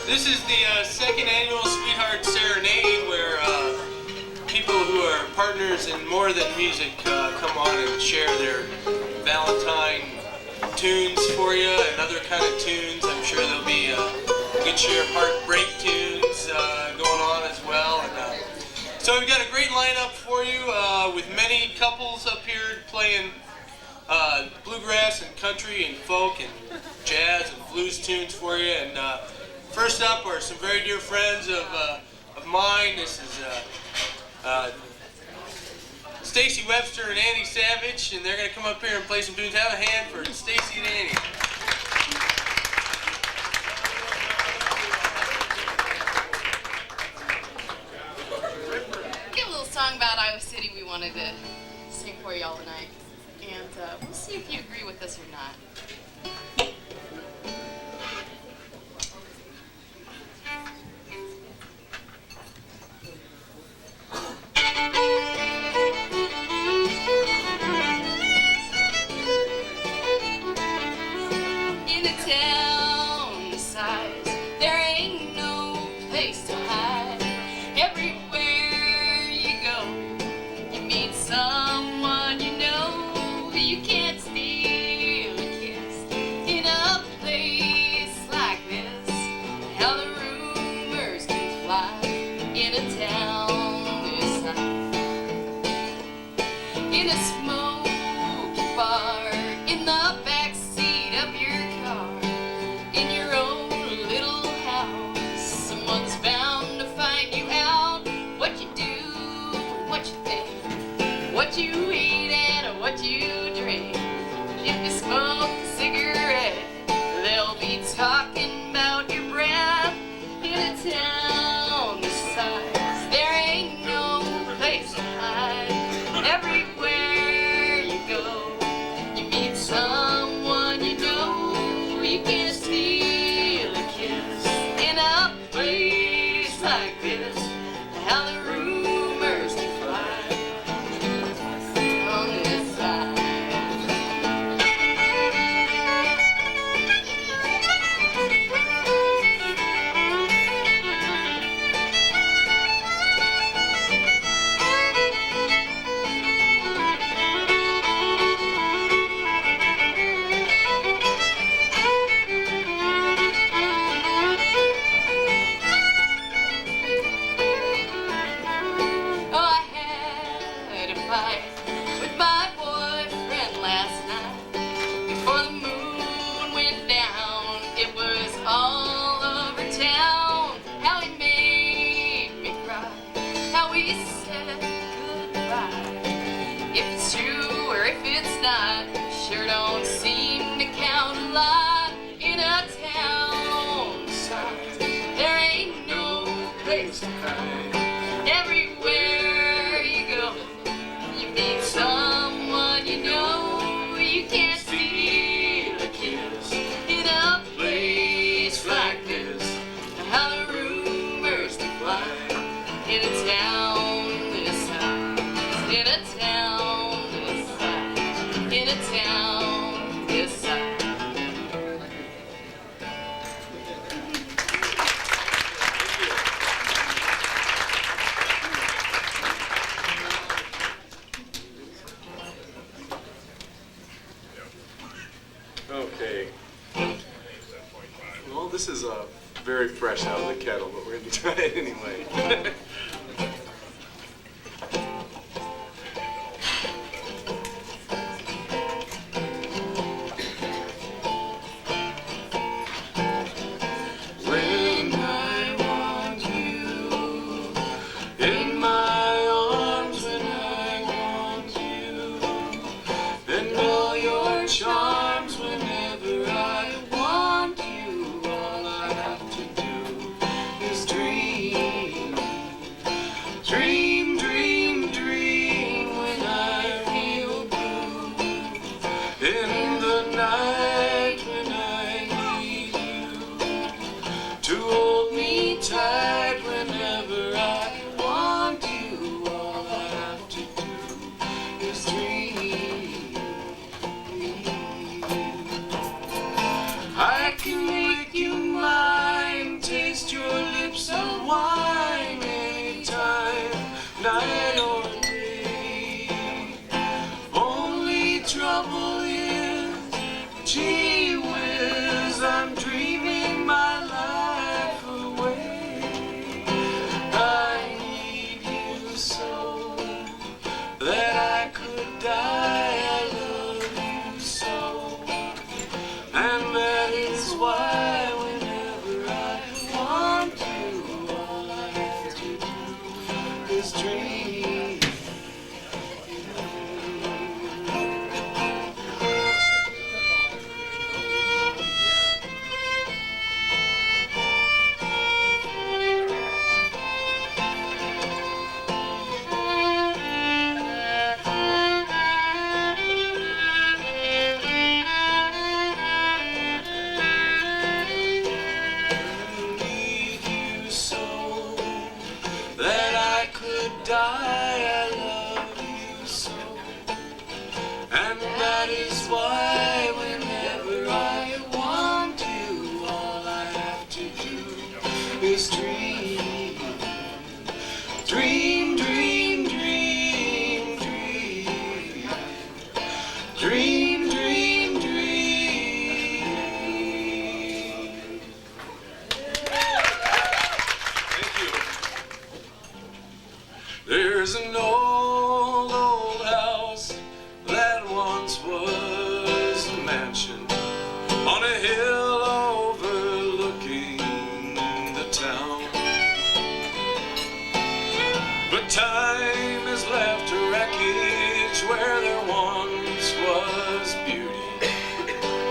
This is the second annual Sweetheart Serenade, where people who are partners in more than music come on and share their Valentine tunes for you and other kind of tunes. I'm sure there'll be a good share of heartbreak tunes going on as well. And, so we've got a great lineup for you with many couples up here playing bluegrass and country and folk and jazz and blues tunes for you. And first up are some very dear friends of mine. This is Stacy Webster and Andy Savage, and they're going to come up here and play some tunes. Have a hand for Stacy and Andy. Get a little song about Iowa City we wanted to sing for you all tonight, and we'll see if you agree with us or not. In a town this size, there ain't no place to hide. Everywhere you go, you meet someone you know. You can't steal a kiss in a place like this. How the rumors can fly in a town this size. In a smoky bar, in the backseat of your car, in your own little house, someone's bound to find you out. What you do, what you think, what you eat and what you drink. If you smoke a cigarette, they'll be talking about your breath. In a town this size, there ain't no place to hide. Everywhere you go, you meet someone you know. You can't steal a kiss in a place like this. How the rumors can fly on this side. Oh, I had a fight with my boyfriend last night. Before the moon went down, it was all over town. How he made me cry, how he said goodbye. If it's true or if it's not, sure don't seem to count a lot. In a town size, there ain't no place to hide. Everywhere you go, you meet someone you know. You can't steal a kiss in a place like this. How the rumors can fly in a town this size. In a town this size. In a town this size. Okay. Well, this is very fresh out of the kettle, but we're going to try it anyway. When I want you in my arms, when I want you, then all your charms. Whenever I want you, all I have to do is dream. I can make you mine, taste your lips of wine anytime, night or day. Only trouble is, gee whiz, I'm dreaming my life away. I need you so that I could die. I love you so, and that is why whenever I want you, all I have to do is dream. Die, I love you so, and that is why whenever I want you, all I have to do is dream, dream, dream, dream, dream, dream, dream, dream. Thank you. There's an old, old house that once was a mansion on a hill overlooking the town. But time has left a wreckage where there once was beauty,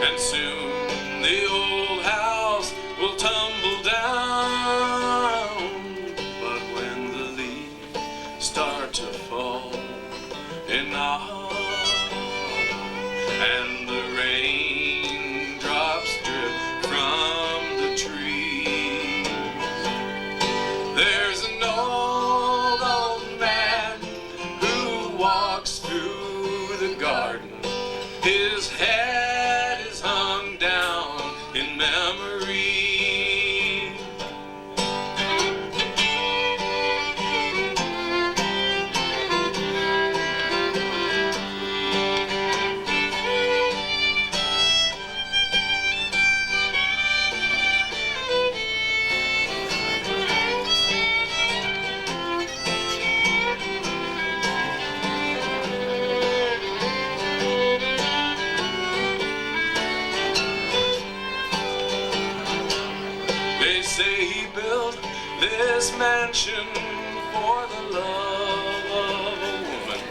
and soon the old house will tumble down. But when the leaves start to fall in autumn and the raindrops drip from the trees, there's an old, old man who walks through the garden. His head is hung down in memory. They say he built this mansion for the love of a woman,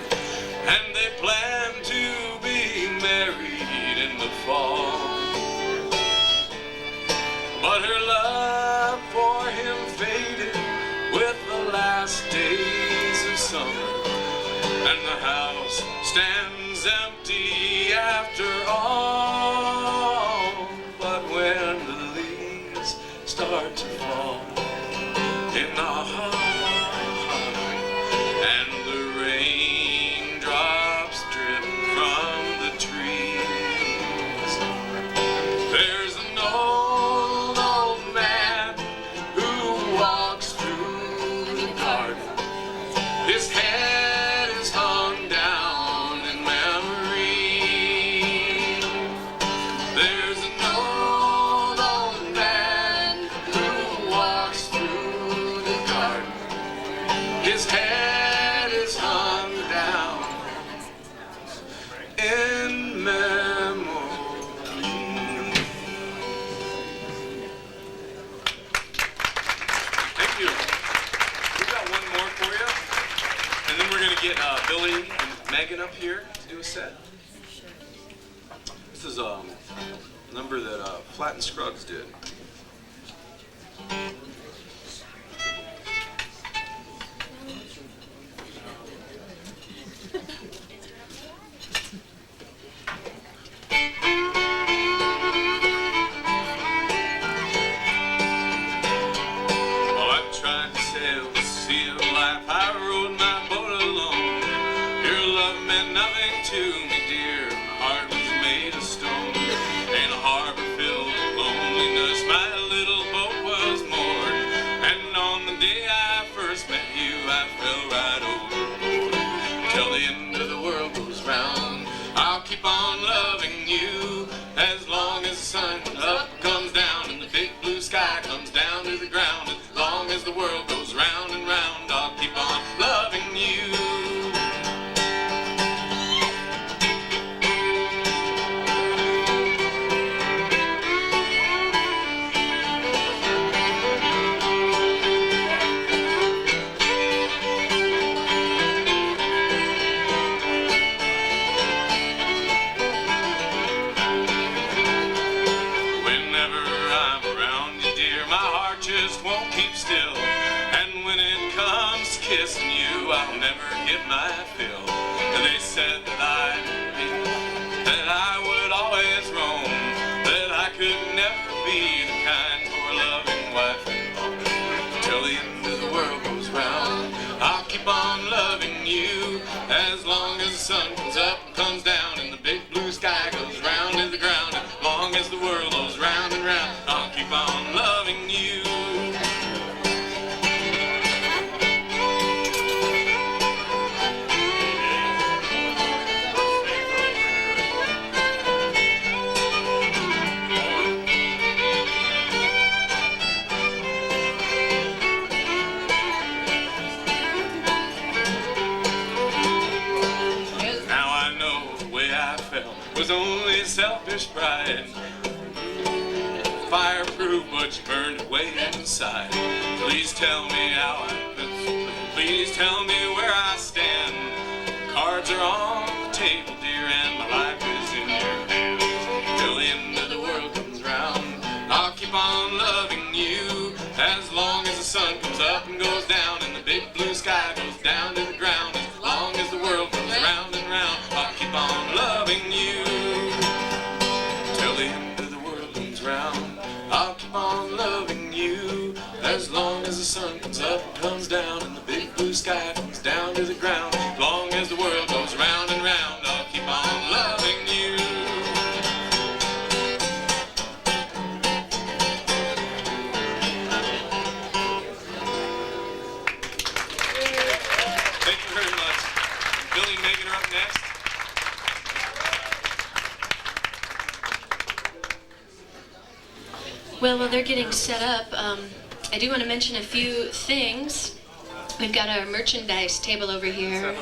and they plan to be married in the fall. But her love for him faded with the last days of summer, and the house stands empty after all. But when the leaves start to fall in autumn and the raindrops drip from the trees, there's an old, old man who walks through the garden. His head is hung down in memory. There's an old, old man who walks through the garden. His head is hung down in memory. Thank you. We've got one more for you, and then we're going to get Billy and Megan up here to do a set. This is a number that Flat and Scruggs did. Well, I tried to sail the sea of life. I rode my boat alone. Your love meant nothing to me, dear. My heart was made of stone. In a harbor filled with lone. my fill. They said that I would always roam, that I could never be the kind for a loving wife and home. Till the end of the world goes round, I'll keep on loving you, as long as the sun comes up and comes down and the big blue sky goes round to the ground. As long as the world goes round and round, I'll keep on loving you. Was only selfish pride, fireproof but you burned away inside. Please tell me how please tell me where I stand. Cards are on the table, dear, and my life is in your hands. Till the end of the world comes round, I'll keep on loving you, as long as the sun comes up and goes down and the big blue sky goes down to the ground. As long as the world goes round and round, I'll keep on loving you. Till the end of the world comes round, I'll keep on loving you, as long as the sun comes up and comes down and the big blue sky comes down to the ground. As long as the world goes round and round, I'll keep on loving you. Thank you very much. Billy and Megan are up next. Well, while they're getting set up, I do want to mention a few things. We've got our merchandise table over here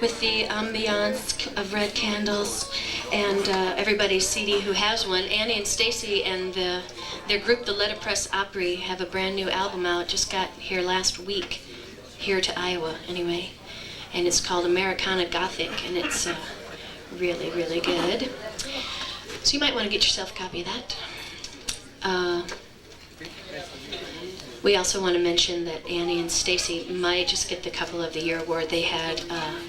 with the ambiance of red candles and everybody's CD who has one. Annie and Stacy and their group, the Letterpress Opry, have a brand new album out. Just got here last week, here to Iowa anyway. And it's called Americana Gothic, and it's really, really good. So you might want to get yourself a copy of that. We also want to mention that Annie and Stacy might just get the Couple of the Year award. They had,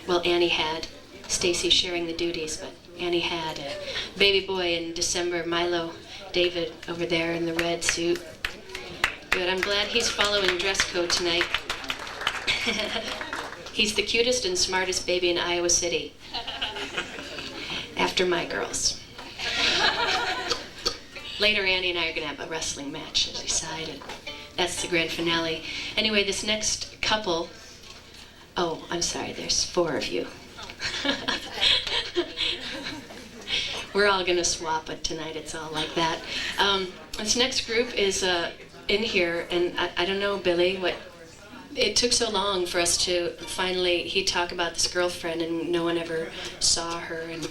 well, Annie had, Stacy sharing the duties, but Annie had a baby boy in December, Milo David over there in the red suit. Good, I'm glad he's following dress code tonight. He's the cutest and smartest baby in Iowa City, after my girls. Later, Annie and I are going to have a wrestling match, as I decided. That's the grand finale. Anyway, this next couple... Oh, I'm sorry, there's 4 of you. We're all going to swap it tonight. It's all like that. This next group is in here, and I don't know, Billy, what... It took so long for us to finally... He'd talk about this girlfriend, and no one ever saw her, and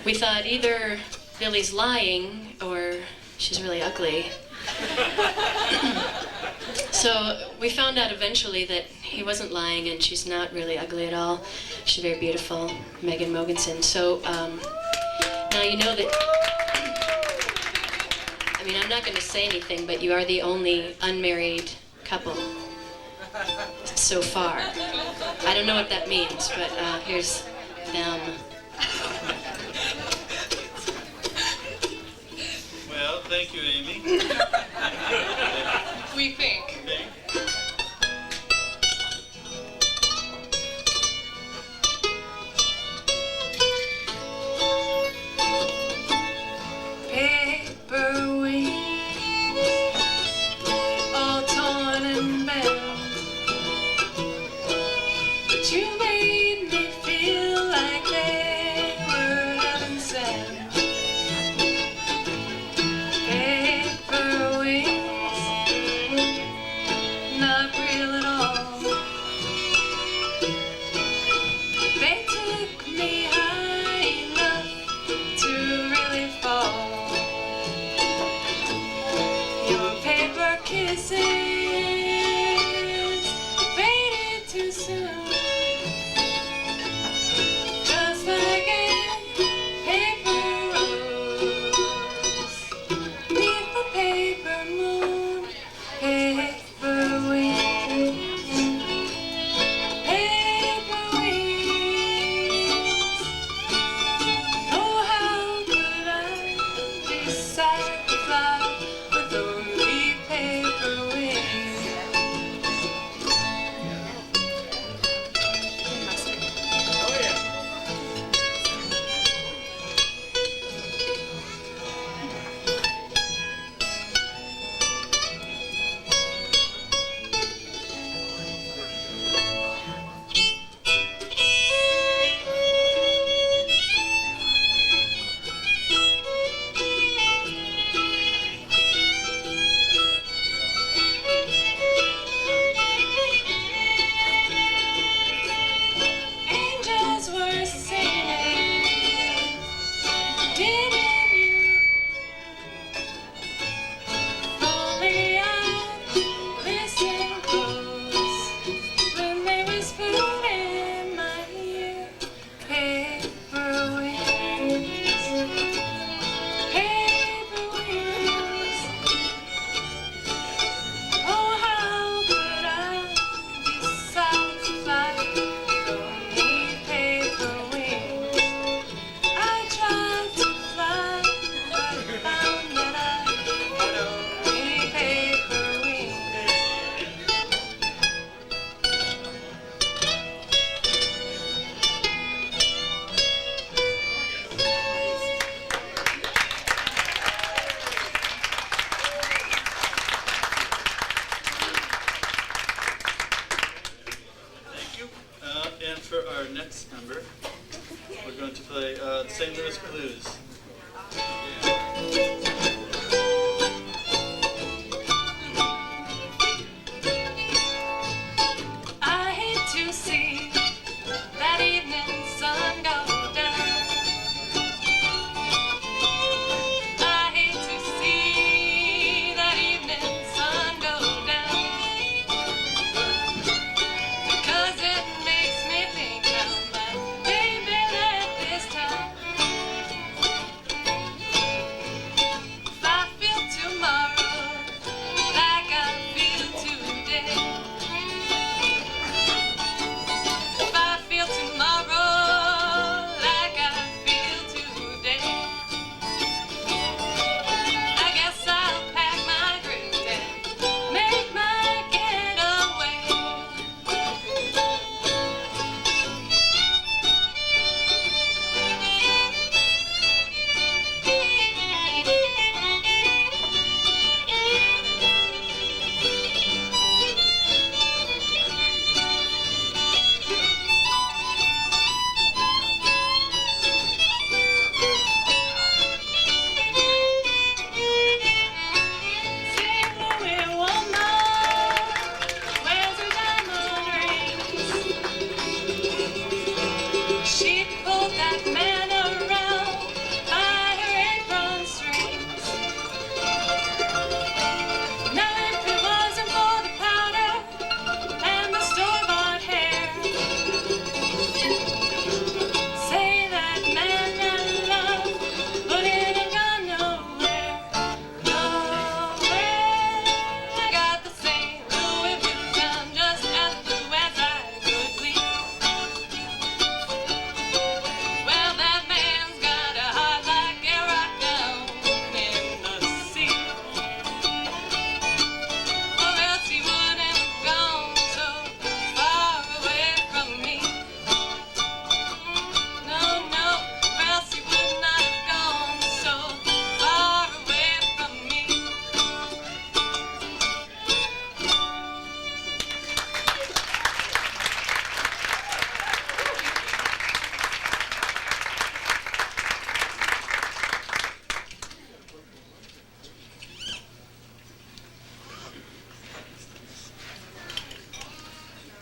we thought either Billy's lying or she's really ugly. So we found out eventually that he wasn't lying and she's not really ugly at all. She's very beautiful, Megan Mogensen. So now you know that, I mean, I'm not going to say anything, but you are the only unmarried couple so far. I don't know what that means, but here's them. Well, thank you, Amy. We think. Paper wings, all torn and bare, but you made me feel like they were heaven sent. Paper wings, the St. Louis Blues. I hate to see that evening sun go down. I hate to see that evening sun go down, because it makes me think how my baby left this town. If I feel tomorrow like I feel today, if I feel tomorrow like I feel today, I guess I'll pack my grip and make my getaway. St. Louis woman wears her diamond rings. She pulled that man around by her apron strings. Now if it wasn't for the powder and the store-bought hair, say that man I love wouldn't have gone nowhere. Nowhere. I got the St. Louis blues. I'm just as blue as I could be. Well, that man's got a heart like a rock down in the sea, or else he wouldn't have gone so far away from me. No, no, or else he would not have gone so far away from me.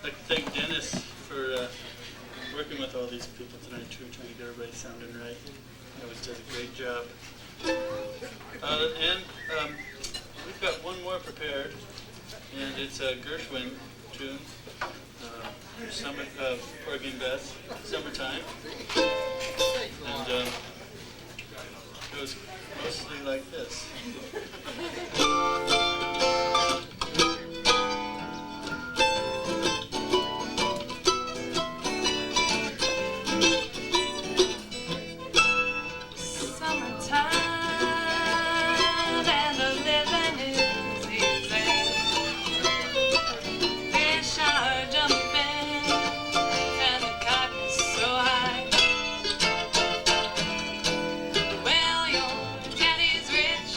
I'd like to thank Dennis for working with all these people tonight too, trying to get everybody sounding right. He always does a great job. And we've got one more prepared, and it's a Gershwin tune, Summer, Porgy and Bess, Summertime. And it goes mostly like this. Summertime and the living is easy. Fish are jumping and the cotton's so high. Well, your daddy's rich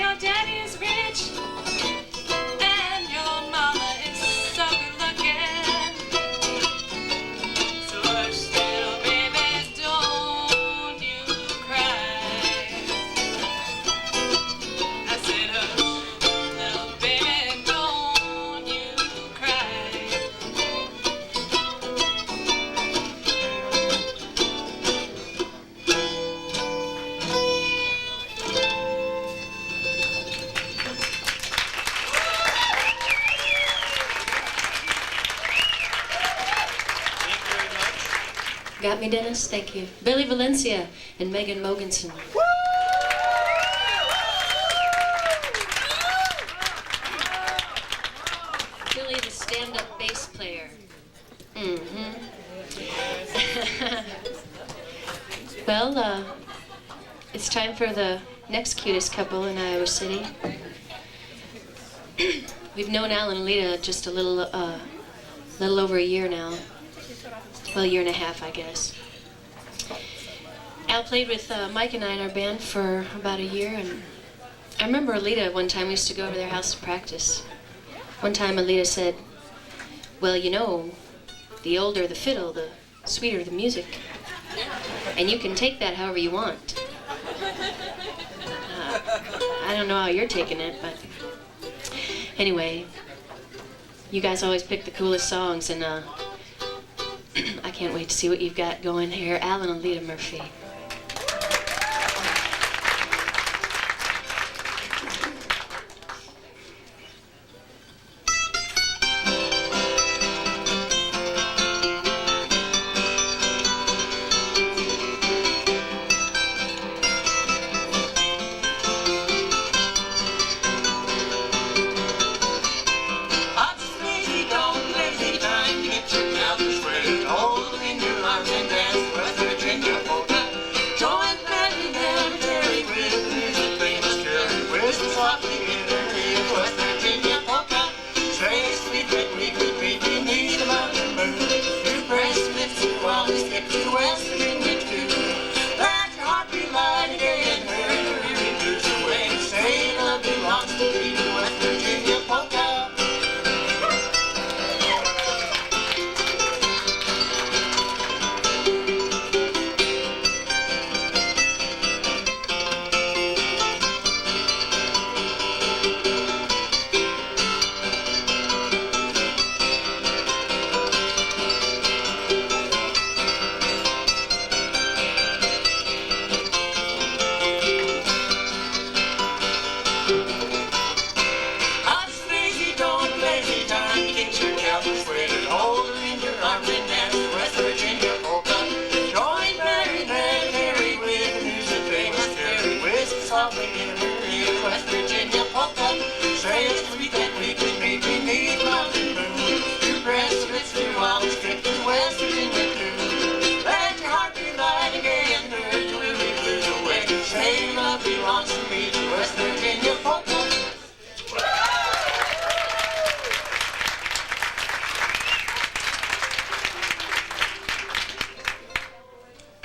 your daddy is rich and your mama is so good looking. So hush, little baby, don't you cry. I said hush, little baby, don't you cry. Thank you very much. Got me, Dennis? Thank you. Billy Valencia and Megan Mogensen. Billy, the stand-up bass player. Well, it's time for the next cutest couple in Iowa City. We've known Al and Alita just a little over a year now. Well, a year and a half, I guess. Al played with Mike and I in our band for about a year, and I remember Alita one time we used to go over to their house to practice. One time Alita said, well, you know, the older the fiddle, the sweeter the music. And you can take that however you want. I don't know how you're taking it, but anyway, you guys always pick the coolest songs, and I can't wait to see what you've got going here. Al and Alita Murphy.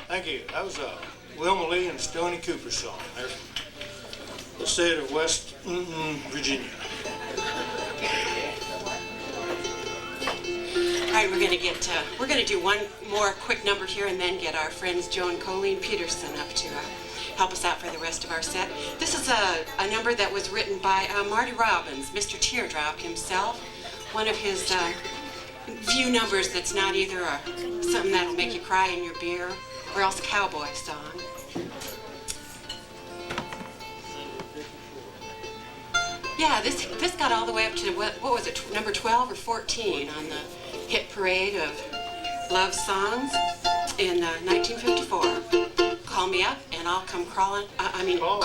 Thank you. That was a Wilma Lee and Stoney Cooper song. They're from the state of West Virginia. All right, we're gonna do one more quick number here and then get our friends Joe and Colleen Peterson up to help us out for the rest of our set. This is a number that was written by Marty Robbins, Mr. Teardrop himself. One of his few numbers that's not either something that'll make you cry in your beer or else a cowboy song. Yeah, this got all the way up to, what was it, number 12 or 14 on the hit parade of love songs in 1954. Call me up and I'll come calling on you. I'll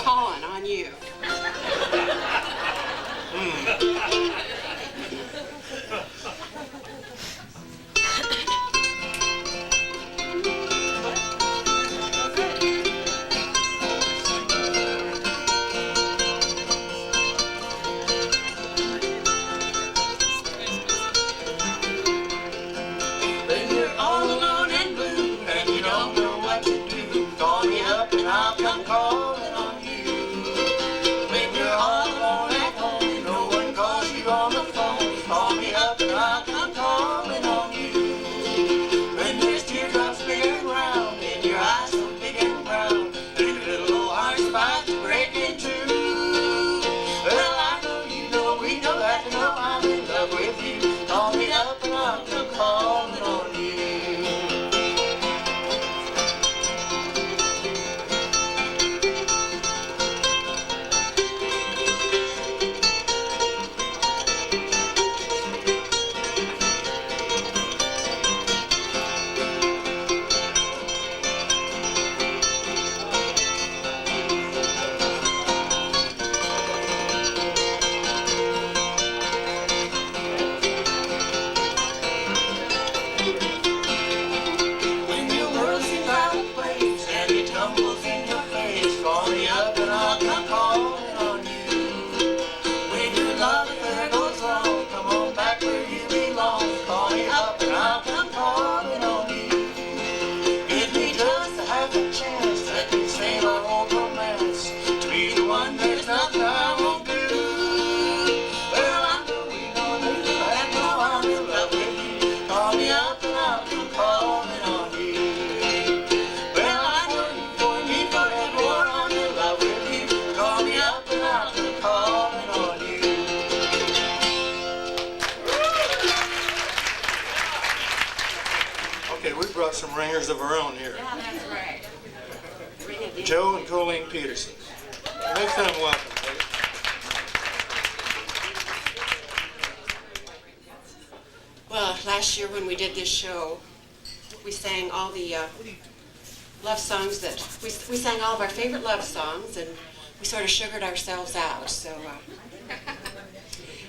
come calling on you. When you're some ringers of our own here. Yeah, that's right. Joe and Colleen Peterson. Make them welcome, please. Well, last year when we did this show, we sang all the love songs that, we sang all of our favorite love songs, and we sort of sugared ourselves out. So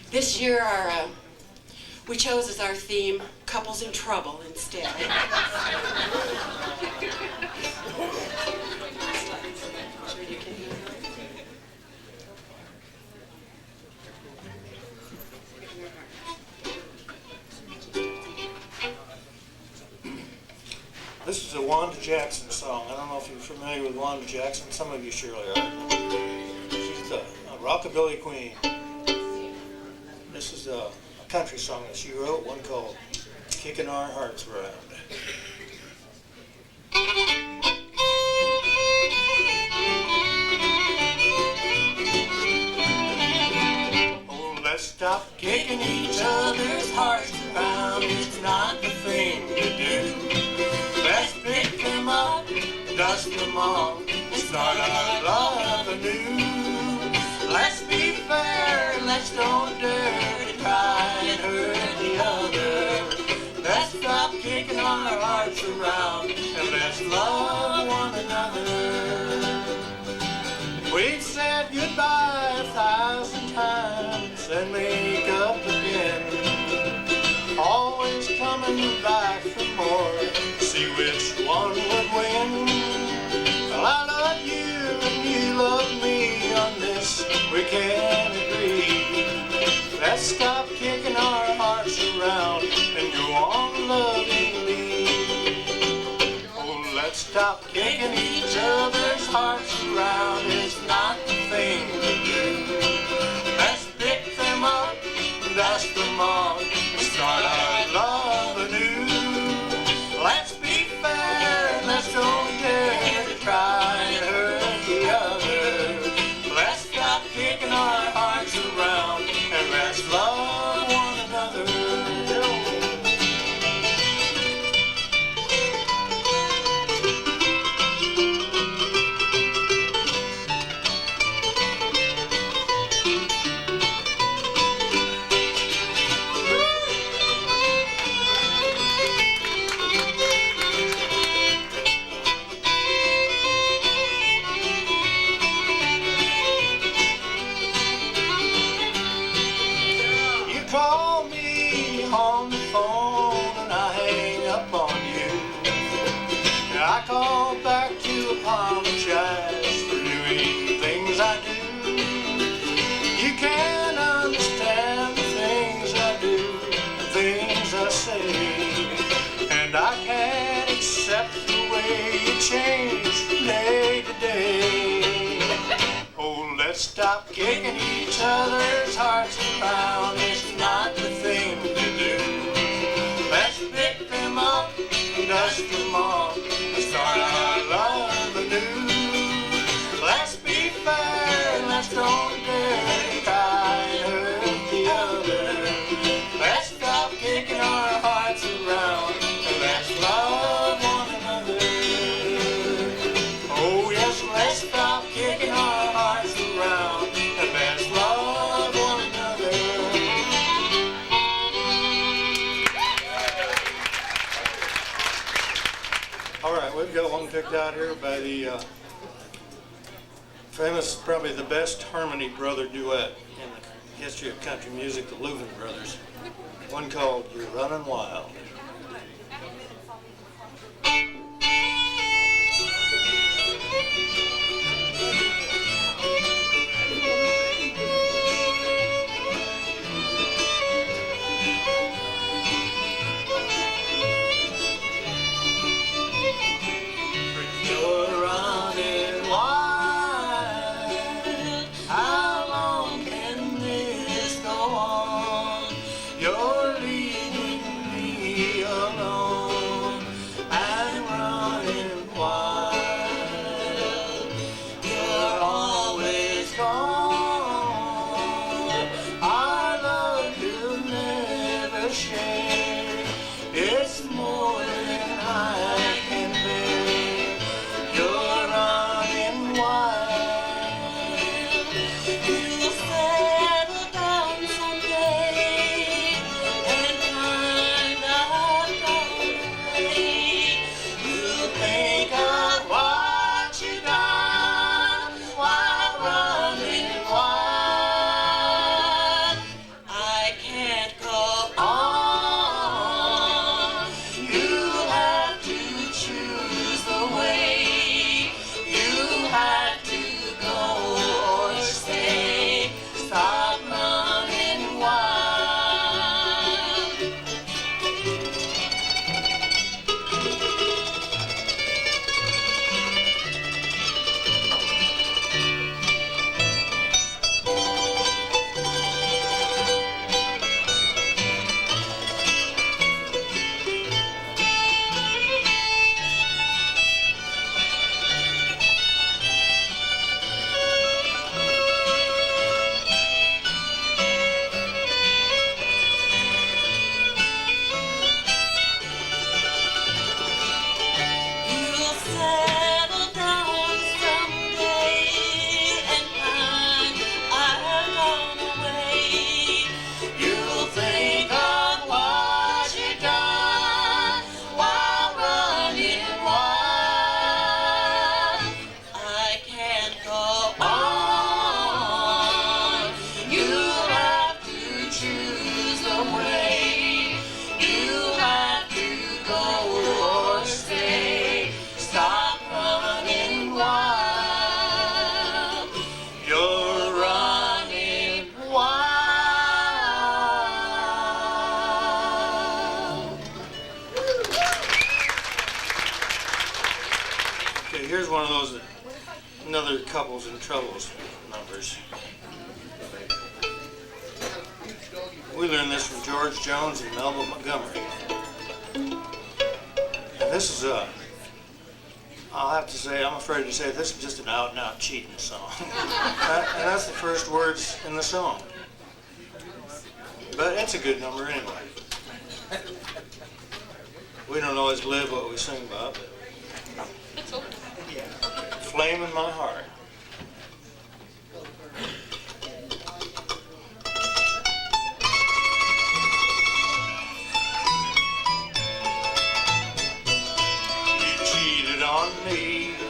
this year we chose as our theme, Couples in Trouble instead. This is a Wanda Jackson song. I don't know if you're familiar with Wanda Jackson. Some of you surely are. She's a rockabilly queen. This is a country song that she wrote, one called Kicking Our Hearts Around. Oh, let's stop kicking each other's hearts around. It's not the thing to do. Let's pick them up, dust them off, and start our love anew. Let's be fair, let's don't dare to try and hurt the other. Let's stop kicking our hearts around, and let's love one another. We've said goodbye 1,000 times and make up again. Always coming back for more. See which one would win. Well, I love you and you love me. On this we can agree. Let's stop kicking our hearts around and go on loving me. Oh, let's stop kicking each other's hearts around. It's not the thing to do. Let's pick them up, dust them off, and start our love anew. Let's be fair, let's don't dare to try and hurt the other. Let's stop kicking our hearts around and let's love one another. Call me on the phone and I hang up on you. I call back to apologize for doing things I do. You can't understand the things I do, the things I say, and I can't accept the way you change from day to day. Oh, let's stop kicking each other's hearts around. It's not the thing to do. Let's pick them up, dust them off, and start our love anew. Let's be fair, let's don't dare to try and hurt the other. Let's stop kicking our hearts around and let's love one another. Oh yes, let's stop kicking our hearts around and let's love one another. All right, we've got one picked out here by the famous, probably the best harmony brother duet in the history of country music, the Louvin Brothers. One called You're Running Wild. You're running wild. How long can this go on? You're leading me couples and troubles numbers. We learned this from George Jones and Melba Montgomery. And this is I'll have to say, I'm afraid to say, this is just an out-and-out cheating song. And that's the first words in the song. But it's a good number anyway. We don't always live what we sing about, but flame in my heart.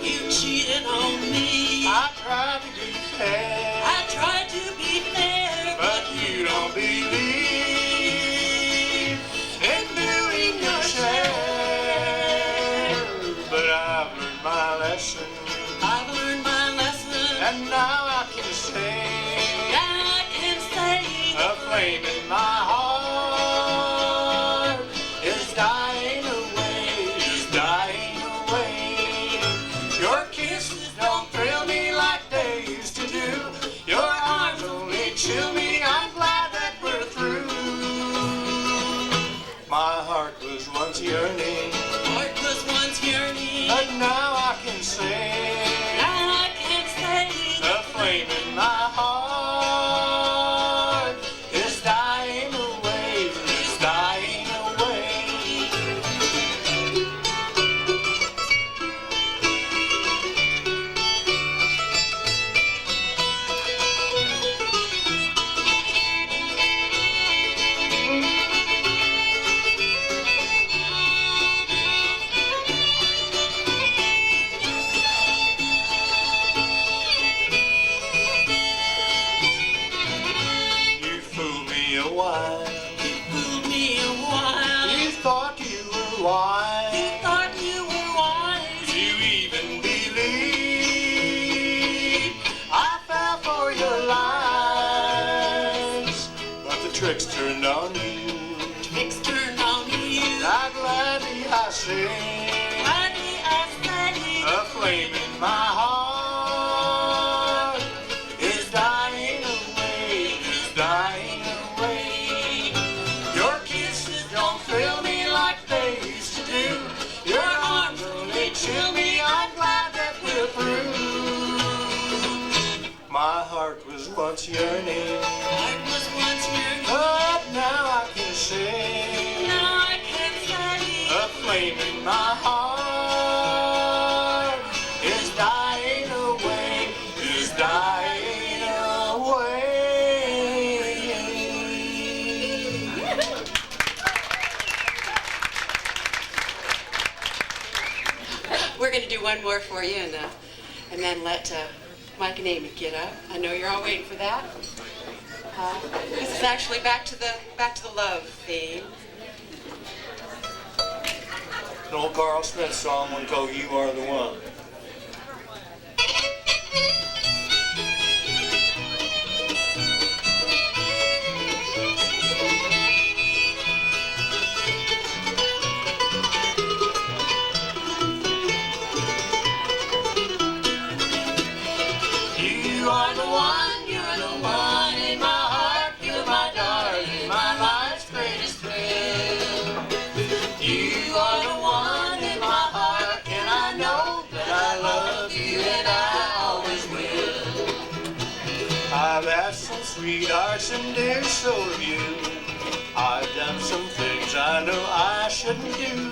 You cheated on me. I tried to be fair. I tried to be fair, but you don't believe in doing your share. But I've learned my lesson. I've learned my lesson. And now I can say, a flame in my heart is dying away, is dying away. Your kisses don't thrill me like they used to do. Your arms only chill me. I'm glad that we're through. My heart was once yearning, but now I can say, the flame in my heart is dying away, is dying away. You fooled me a while. You thought you were wise. You even believed I fell for your lies. But the tricks turned on you. Now gladly I say, a flame in my heart is dying away, is dying away. Your kisses don't thrill me like they used to do. Your arms only chill me. I'm glad that we're through. My heart was once yearning, but now I can say, a flame in my heart is dying away, is dying away. We're going to do one more for you, and then let Mike and Amy get up. I know you're all waiting for that. This is actually back to the love theme. An old Carl Smith song, one called "You Are the One." You are the one, you're the one in my heart, you're my darling, my life's greatest thrill. You are the one in my heart, and I know that I love you and I always will. I've had some sweethearts and dear, so have you. I've done some things I know I shouldn't do.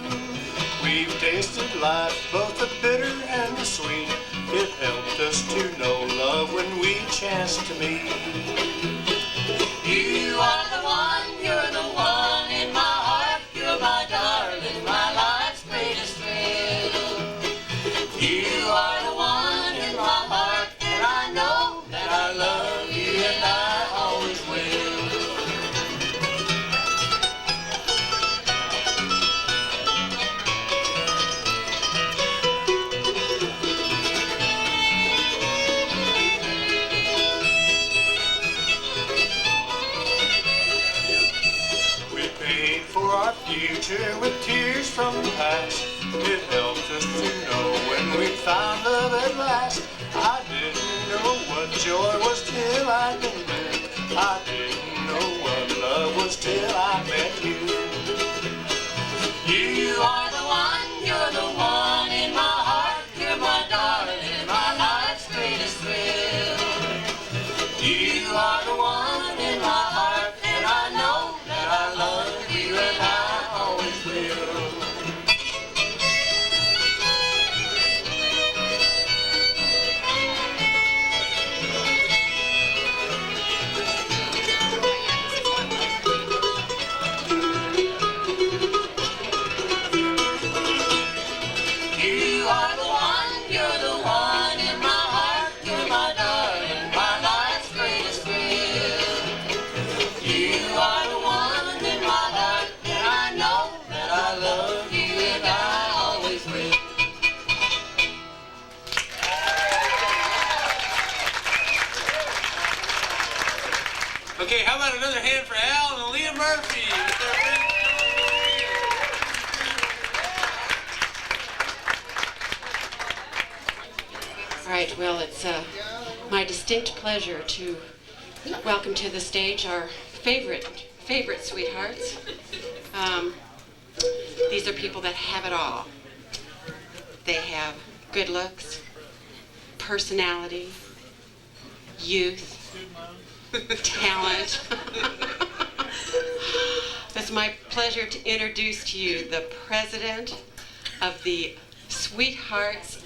We've tasted life, both the bitter and the sweet. It helped us to know love when we chanced to meet. You are the one, you're the one in my heart, you're my darling, my life's greatest thrill. You are the one in my heart, and I know that I love you and I always will. For our future with tears from the past, it helped us to know when we found love at last. I didn't know what joy was till I met you. I didn't know what love was till I met you. You are the one, you're the one in my heart. You're my darling, my life's greatest thrill. You are the one in my heart, and I know that I love you and I always will. You are the one, you're the one in my heart. You're my darling, my life's greatest thrill. You are the one in my heart, and I know that I love you and I always will. Okay, how about another hand for Al and Leah Murphy with their friend All right, well, it's my distinct pleasure to welcome to the stage our favorite sweethearts. These are people that have it all. They have good looks, personality, youth, talent. It's my pleasure to introduce to you the president of the Sweethearts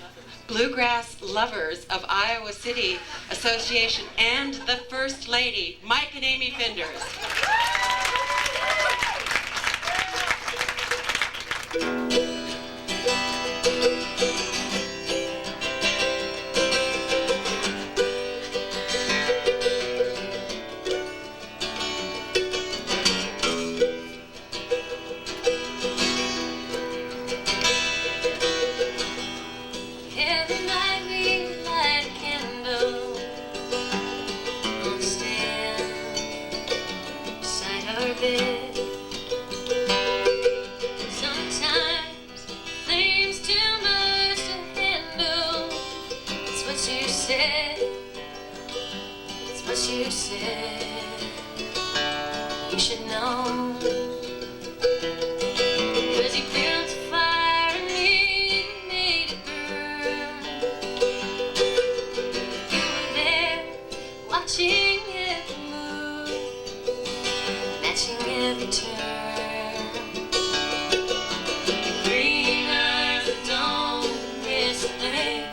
Bluegrass Lovers of Iowa City Association and the First Lady, Mike and Amy Finders. Every night we light a candle on the stand beside our bed. Sometimes flames too much to handle. It's what you said. It's what you said. You should know. 'Cause you built a fire in me, made it burn. You were there, watching every move, matching every turn. Your green eyes that don't miss a thing.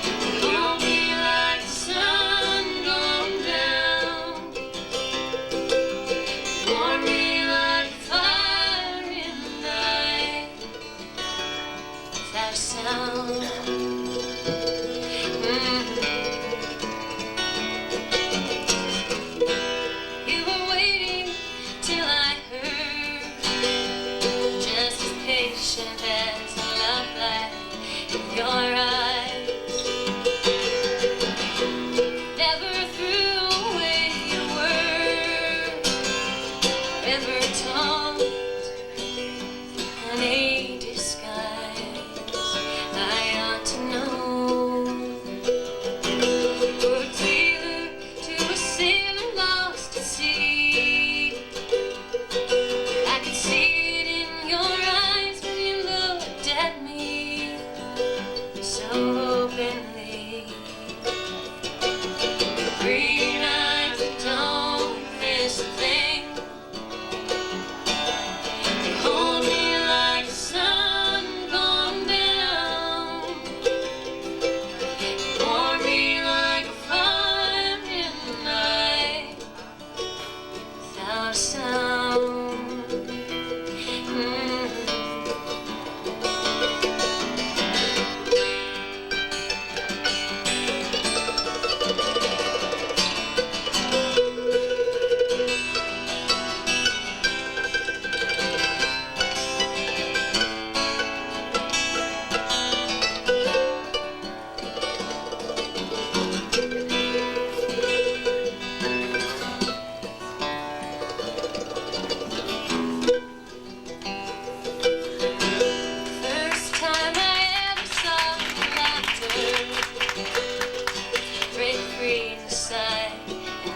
You hold me like the sun going down.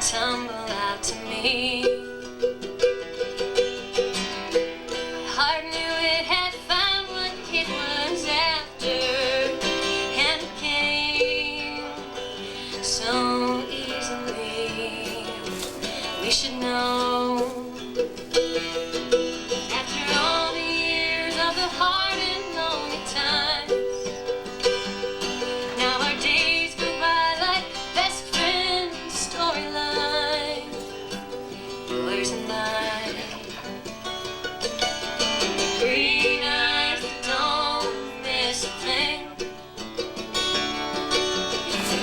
tumble out to me. My heart knew it had found what it was after, and it came so easily. We should know, after all the years of the hard and lonely times, now our days go by like best friend storyline, yours and mine. Green eyes that don't miss a thing,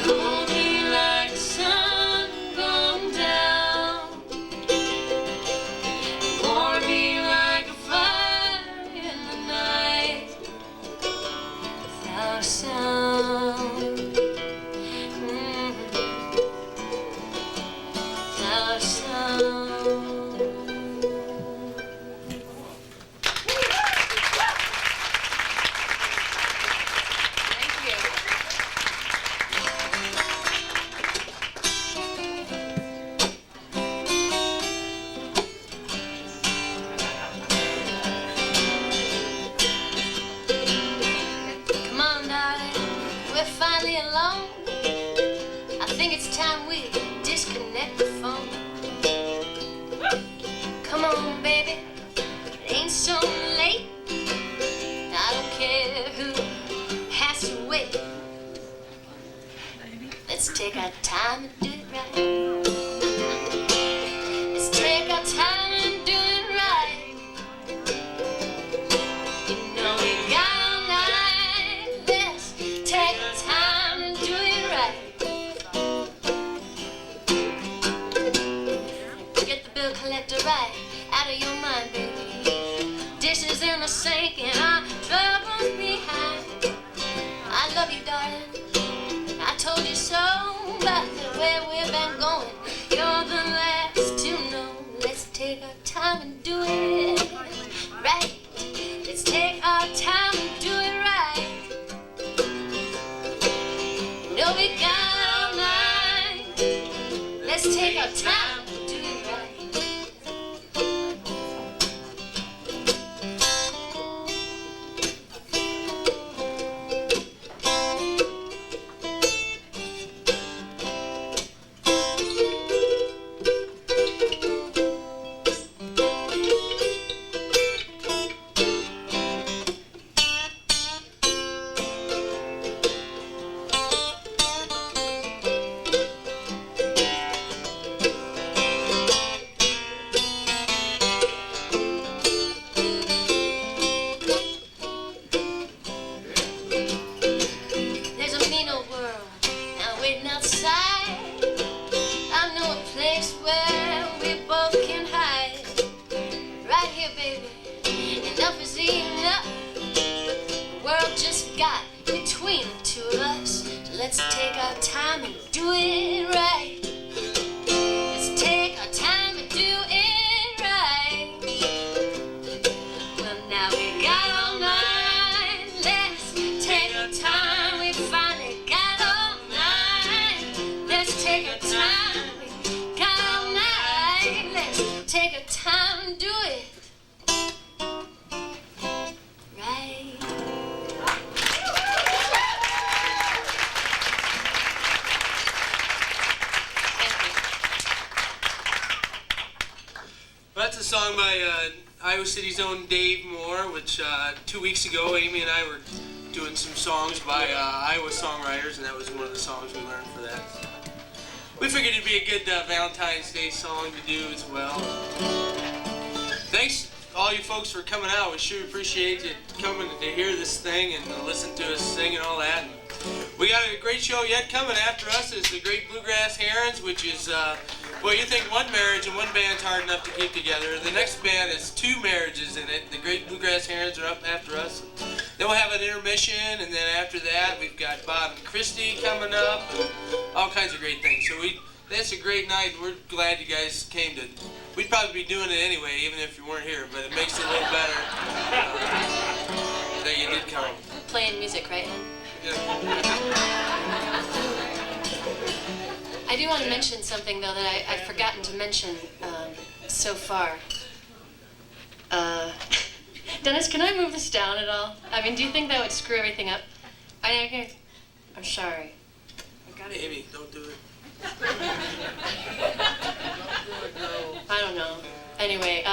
hold me like the sun gone down, warm me like a fire in the night, without a sound, without a sound. Thank you. Come on, darling, we're finally alone. I think it's time we disconnect the phone. Come on, baby, it ain't so late. I don't care who has to wait. Let's take our time and do it right. Let's take our time and do it right. You know we got all night. Let's take our time and do it right. Get the bill collector right out of your mind, baby. Dishes in the sink and our troubles behind. I love you, darling. I told you so, but where we've been going, you're the last to know. Let's take our time and do it right. Let's take our time and do it right. You know we got all night. Let's take our time and do it right. There's a mean old world now waiting outside. I know a place where we both can hide. Right here, baby, enough is enough. The world just got between the two of us. So let's take our time and do it right. Let's take our time and do it right. Well, now we got all night. Let's take our time. We finally got all night. Let's take our time. We got all night. Let's take our time and do it right. That's a song by Iowa City's own Dave Moore, which 2 weeks ago Amy and I were doing some songs by Iowa songwriters, and that was one of the songs we learned for that. We figured it'd be a good Valentine's Day song to do as well. Thanks all you folks for coming out. We sure appreciate you coming to hear this thing and to listen to us sing and all that. And we got a great show yet coming. After us is the Great Bluegrass Herons, which is, well, you think one marriage and one band's hard enough to keep together. The next band has two marriages in it. The Great Bluegrass Herons are up after us. Then we'll have an intermission, and then after that we've got Bob and Christy coming up, and all kinds of great things. So that's a great night, and we're glad you guys came to. We'd probably be doing it anyway, even if you weren't here, but it makes it a little better that you did come. Playing music, right? I I do want to mention something, though, that I've forgotten to mention so far. Dennis, can I move this down at all? I mean, do you think that would screw everything up? I'm sorry. Amy, don't do it. I don't know. Anyway,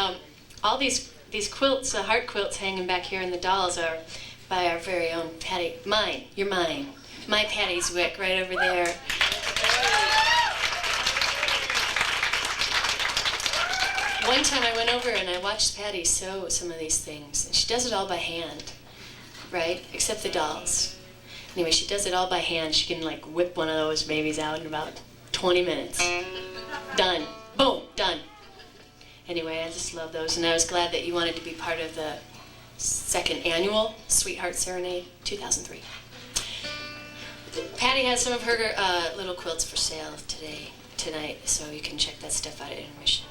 all these quilts, heart quilts hanging back here, and the dolls are by our very own Patty. Mine. You're mine. My Patty Zwick right over there. One time I went over and I watched Patty sew some of these things. And she does it all by hand, right? Except the dolls. Anyway, she does it all by hand. She can like whip one of those babies out in about 20 minutes. Done. Boom, done. Anyway, I just love those, and I was glad that you wanted to be part of the second annual Sweetheart Serenade 2003. Patty has some of her little quilts for sale tonight, so you can check that stuff out at intermission.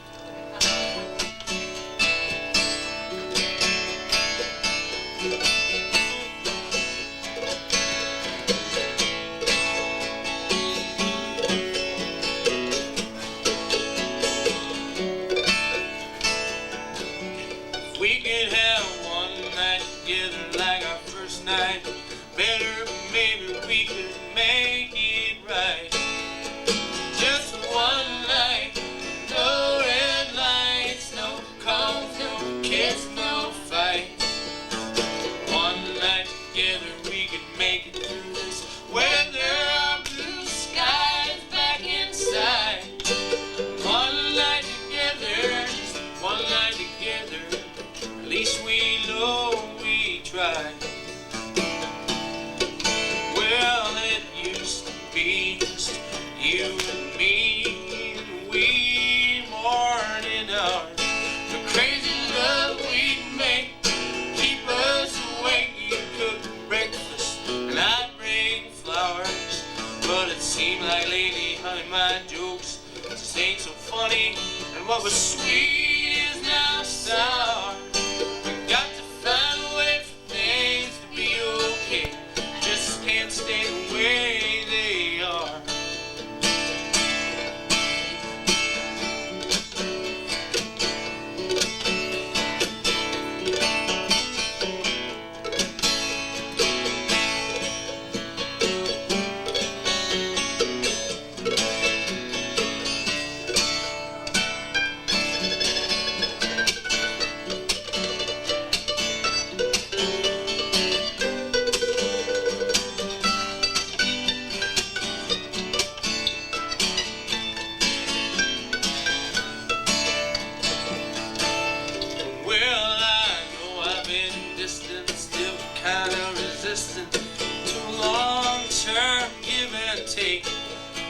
We could have one night together like our first night. Better, maybe we could make it right. Just one night, no red lights, no calls, no kids, no fights. One night together we could make it through this weather. Our blue skies back inside. One night together, just one night together. At least we know we tried. Well, it used to be just you and me, and we mourned in ours. The crazy love we'd make, keep us awake. You'd cook breakfast and I'd bring flowers. But it seemed like lately, honey, my jokes just ain't so funny, and what was sweet is now sour. We got to find a way for things to be okay. Just can't stay the way they are. Well, I know I've been distant, still kind of resistant to long-term give and take.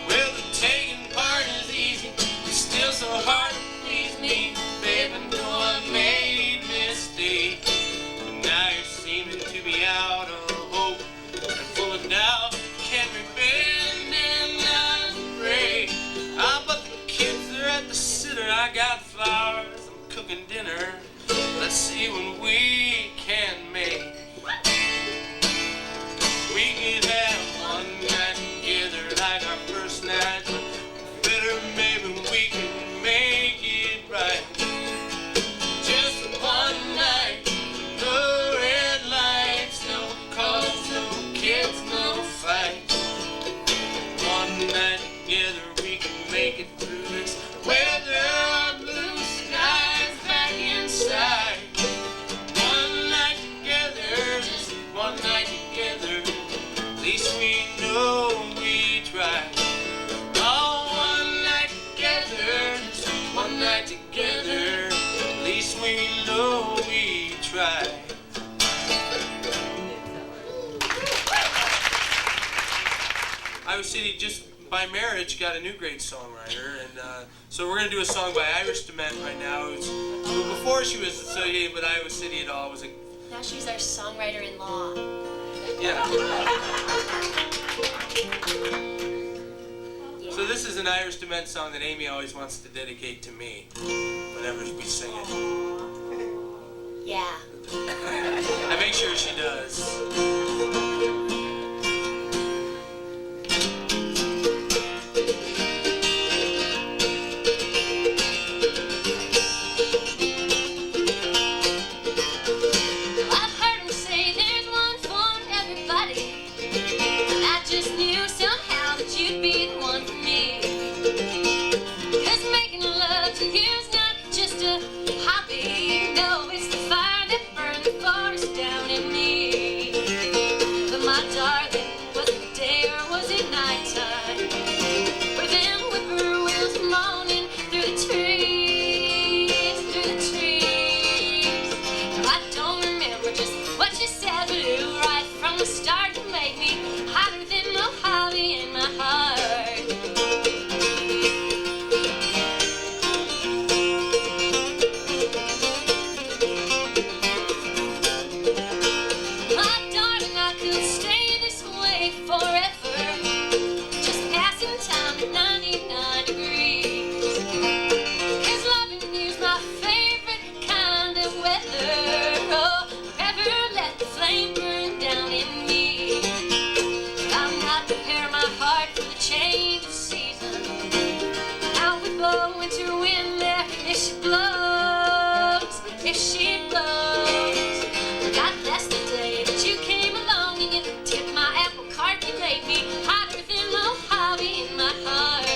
Well, the taking part is easy, it's still so hard to please me, baby. Know I made mistakes, but now you're seeming to be out of hope and full of doubt. Can't be bend and not break. Ah, but the kids are at the sitter. I got flowers, I'm cooking dinner. Let's see what we can make. We could have one night together like our first night, but better maybe we can make it right. Just one night, no red lights, no calls, no kids, no fights. One night together we can make it through this weather. Our blue skies back inside. One night together, just one night together. At least we know we tried. Oh, one night together, just one night together. At least we know we tried. Iowa City just by marriage got a new great songwriter, and so we're gonna do a song by Irish Dement right now. Who before she was associated with Iowa City at all was a Now she's our songwriter-in-law. yeah. So this is an Irish Dement song that Amy always wants to dedicate to me whenever we sing it. Yeah. I make sure she does. she blows, if she blows. God bless the day that you came along and you tipped my apple cart. You made me hotter than Mojave in my heart.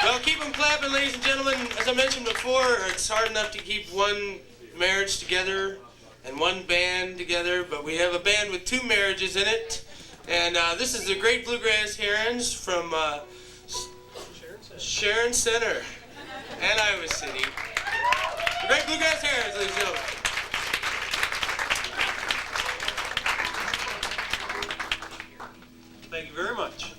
Well, keep them clapping, ladies and gentlemen. As I mentioned before, it's hard enough to keep one marriage together and one band together, but we have a band with two marriages in it. And this is the Great Bluegrass Herons from Sharon Center and Iowa City. The Great Bluegrass Herons, ladies and gentlemen. Thank you very much.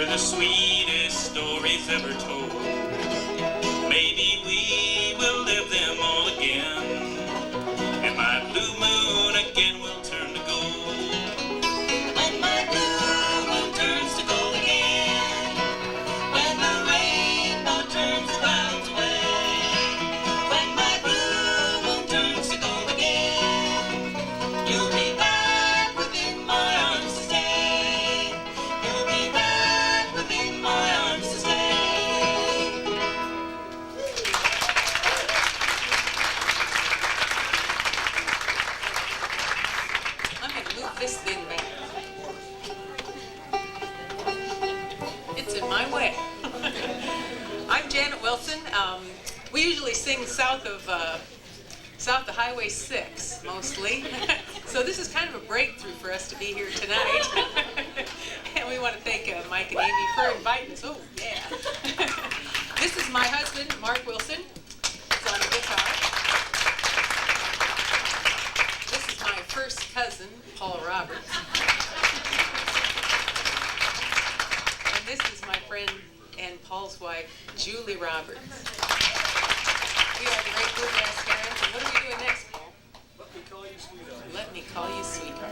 The sweetest stories ever told. Maybe we will live them all again, and my blue moon again will turn to gold. When my blue moon turns to gold again, when the rainbow turns the clouds away, when my blue moon turns to gold again, you'll be back within my arms to stay. You'll be back within my arms to stay. I'm going to move this thing back. It's in my way. I'm Janet Wilson. We usually sing south of Highway 6, mostly. So this is kind of a breakthrough for us to be here tonight. And we want to thank Mike and Amy for inviting us. Oh, yeah. This is my husband, Mark Wilson. He's on the guitar. This is my first cousin, Paul Roberts. And this is my friend and Paul's wife, Julie Roberts. We are the Great Bluegrass Herons. And what are we doing next, Paul? Let me call you sweetheart. Let me call you sweetheart.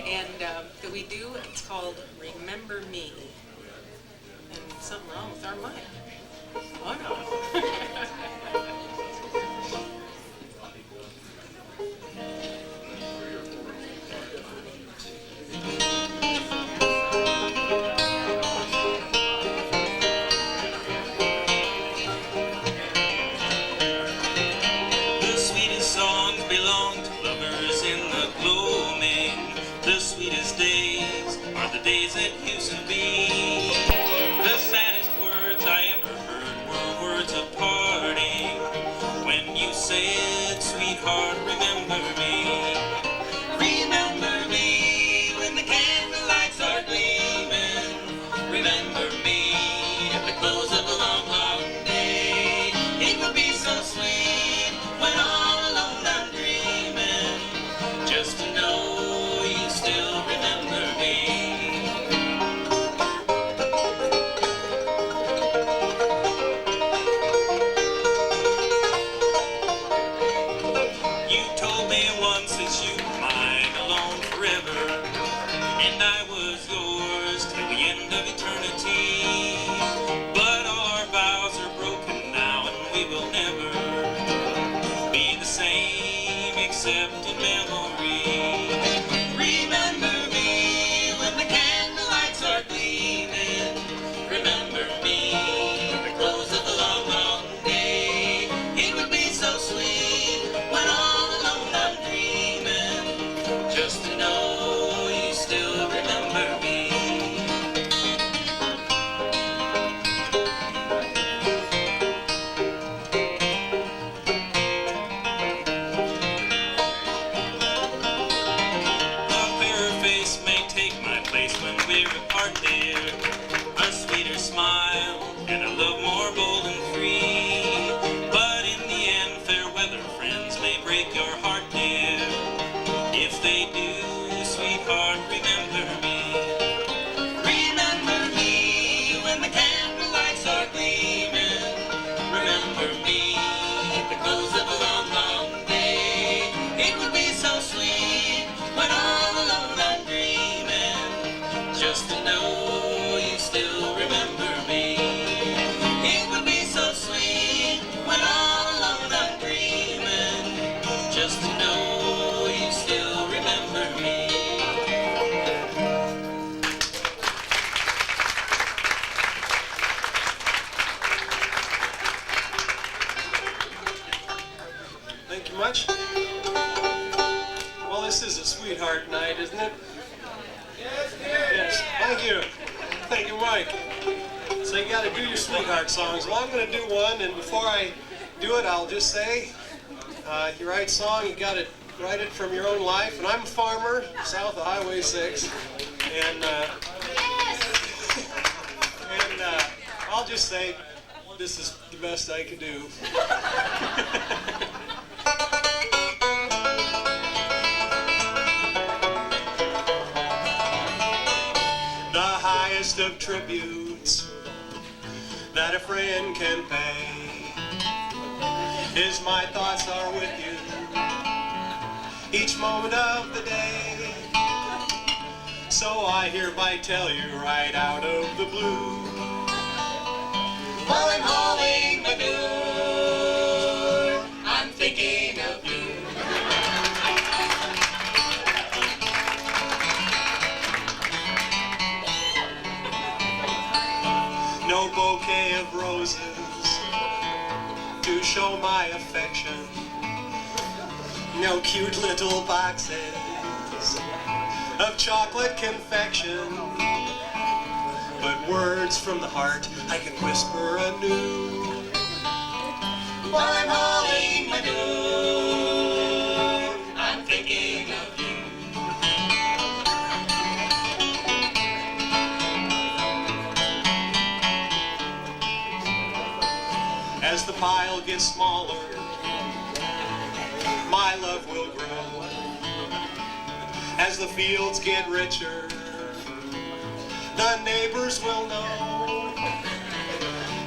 and that we do. It's called Remember Me. And something wrong with our mic. Oh no. The sweetest songs belong to lovers in the gloaming. The sweetest days are the days that used to be. The saddest words I ever heard were words of parting. When you said, sweetheart, remember me. Remember me when the candlelights are gleaming. Remember me at the close of a long, long day. It would be so sweet when all alone I'm dreaming, just to know you still remember me. You told me once that you were mine alone forever, and I was yours till the end of eternity. But all our vows are broken now, and we will never be the same except in memory. Remember me when the candlelights are gleaming. Remember me at the close of a long, long day. It would be so sweet when all alone I'm dreaming, just to know you still remember me. A fairer face may take my place when we're apart, dear. A sweeter smile and a love more bold and free. But in the end, fair weather friends may break your heart, dear. If they do, sweetheart, remember me. Remember me when the candlelights are gleaming. Remember me at the close of a long, long day. It would be so sweet when all alone I'm dreaming, just to know you still remember me. It would be so sweet when all alone I'm dreaming, just to know you still remember me. Thank you much. Well, this is a sweetheart night, isn't it? Yes. Thank you. Thank you, Mike. So you got to do your sweetheart songs. Well, I'm going to do one, and before I do it, I'll just say, you write a song, you got to write it from your own life. And I'm a farmer south of Highway 6, and I'll just say, this is the best I can do. The highest of tributes that a friend can pay is my thoughts are with you each moment of the day. So I hereby tell you right out of the blue, while I'm hauling manure, I'm thinking of you. No bouquet of roses to show my affection, no cute little boxes of chocolate confection, but words from the heart I can whisper anew, while I'm hauling manure, I'm thinking of you. As the pile gets smaller, my love will grow. As the fields get richer, the neighbors will know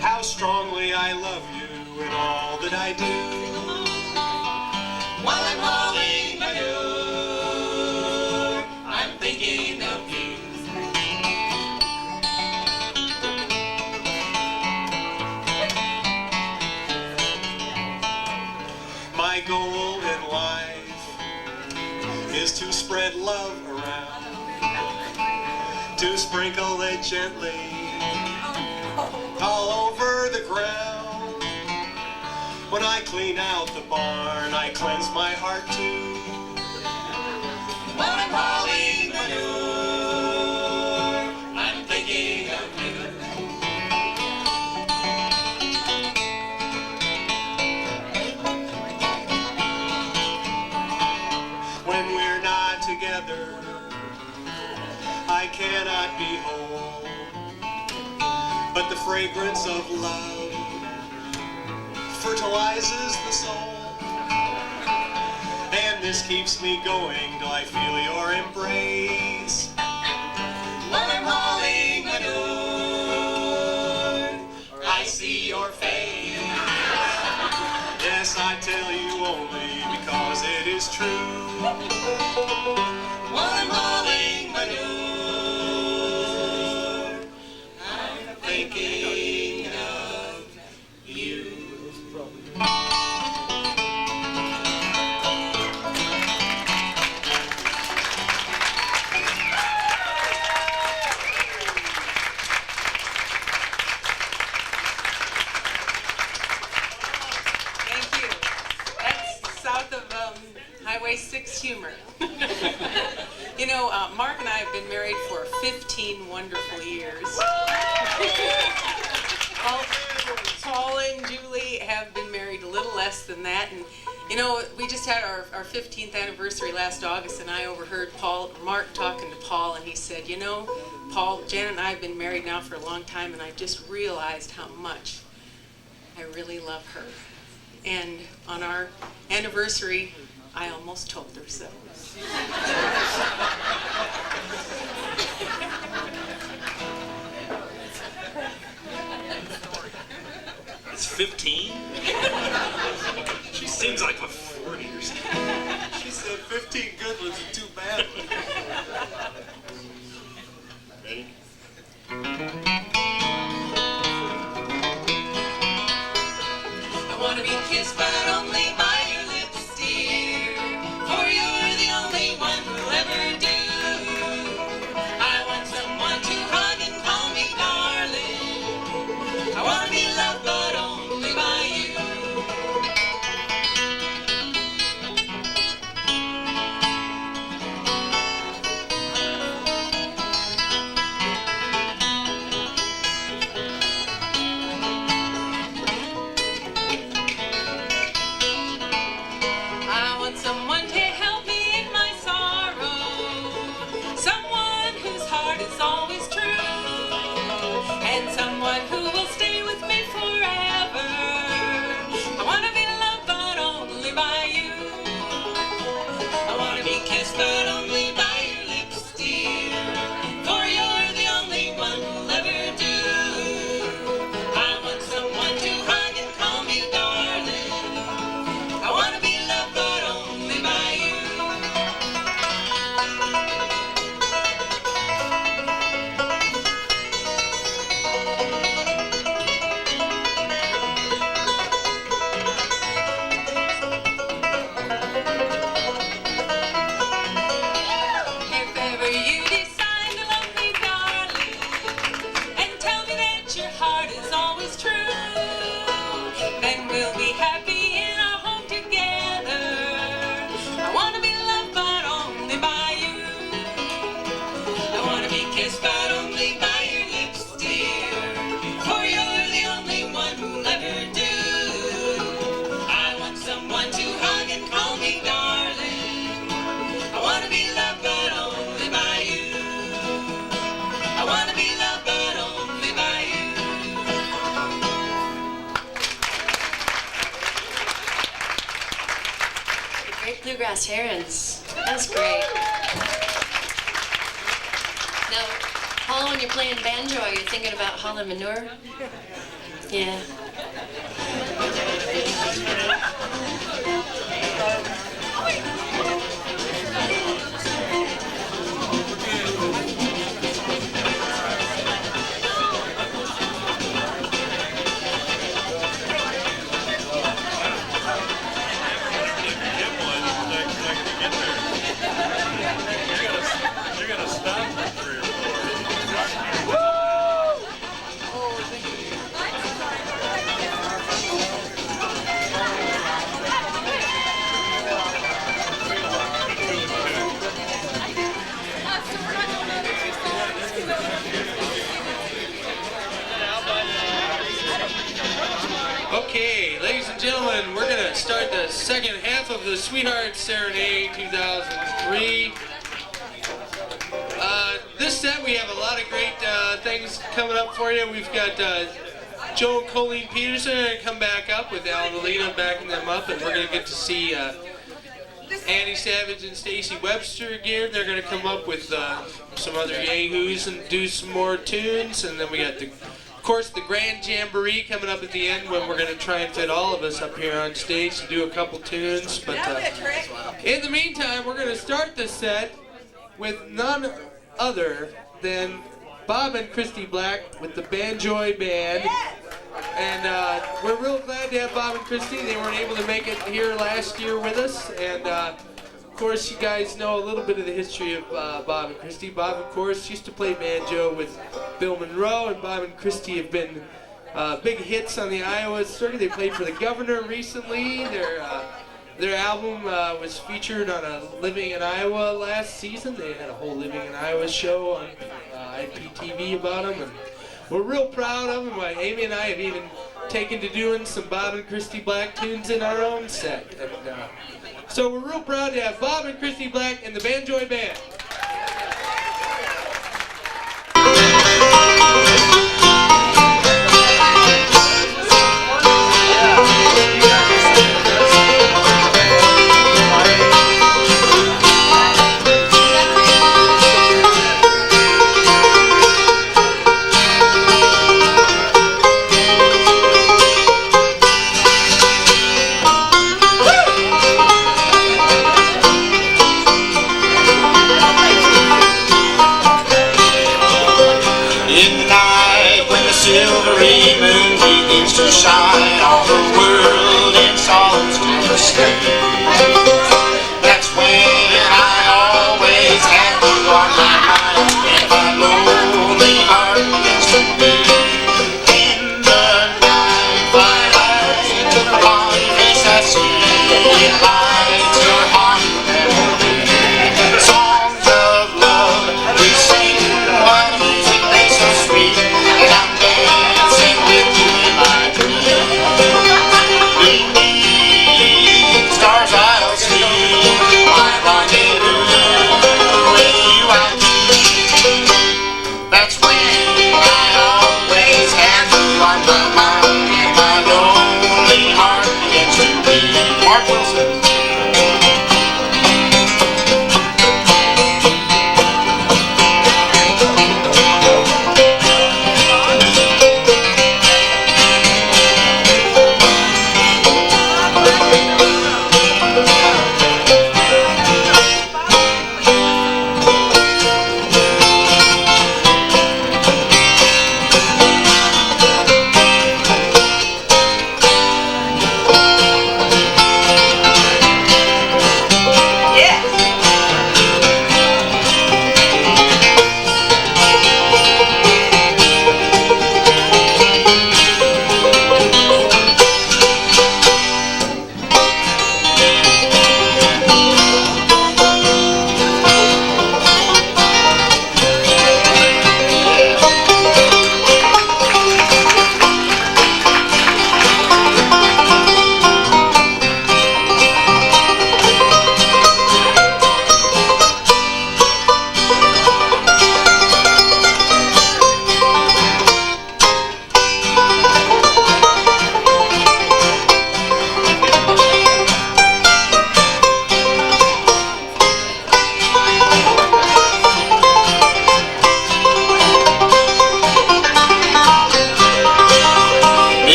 how strongly I love you in all that I do. While I'm hauling manure, I'm thinking My goal in life is to spread love around, to sprinkle it gently all over the ground. When I clean out the barn, I cleanse my heart too. When I'm hauling manure, I'm thinking of you. When we're not together, I cannot be whole, but the fragrance of love fertilizes the soul. And this keeps me going till I feel your embrace. When I'm hauling manure, I see your face. Yes, I tell you only because it is true. When I'm hauling manure, I'm thinking of you. Highway 6 humor. You know, Mark and I have been married for 15 wonderful years. Paul and Julie have been married a little less than that, and you know, we just had our 15th anniversary last August, and I overheard Mark talking to Paul, and he said, you know, Paul, Janet and I have been married now for a long time, and I just realized how much I really love her. And on our anniversary, I almost told her so. It's 15? She seems like a 40 or something. She said 15 good ones and 2 bad ones. Ready? I want to be kissed but only by your lips, dear, for you're the only one who'll ever do. I want someone to hug and call me darling. I want to be loved but only by you. I want someone to help me in my sorrow, someone whose heart is always true, and someone who will stay with me forever. I want to be loved but only by you. I want to be kissed but only by your lips, dear, for you're the only one who'll ever do. I want someone to hug and call me darling. I want to be loved but only by you. If ever you decide to love me, darling, and tell me that your heart is always true, then we'll be happy in our home together. I want to be loved but only by you. I want to be kissed but only by your lips, dear, for you're the only one who'll ever do. I want someone to hug and call me darling. I want to be loved but only by you. I want to be loved but only by you. The Great Bluegrass Herons. That was great. Now, Paul, when you're playing banjo, are you thinking about hauling manure? Yeah. start the second half of the Sweetheart Serenade 2003. This set we have a lot of great things coming up for you. We've got Joe and Colleen Peterson are going to come back up with Al and Alina backing them up, and we're going to get to see Andy Savage and Stacy Webster again. They're going to come up with some other yahoos and do some more tunes, and then we got of course the Grand Jamboree coming up at the end when we're going to try and fit all of us up here on stage to do a couple tunes. But in the meantime, we're going to start this set with none other than Bob and Christy Black with the Banjoy Band. And we're real glad to have Bob and Christy. They weren't able to make it here last year with us. And of course, you guys know a little bit of the history of Bob and Christy. Bob, of course, used to play banjo with Bill Monroe, and Bob and Christy have been big hits on the Iowa circuit. They played for the governor recently. Their album was featured on a Living in Iowa last season. They had a whole Living in Iowa show on IPTV about them, and we're real proud of them. Amy and I have even taken to doing some Bob and Christy Black tunes in our own set. And, so we're real proud to have Bob and Christy Black and the Banjoy Band. Silvery moon begins to shine, all the world in songs to the sky. That's when I always have you on my mind, and my lonely heart begins to beat. In the night, twilight, upon this I see, it lights your heart memory. Songs of love we sing, while the music plays so sweet, and I'm dancing with you in my dreams. Beneath stars I'll see my rendezvous with you I'll keep. That's when I always have you on my mind, and my lonely heart begins to beat. Mark Wilson.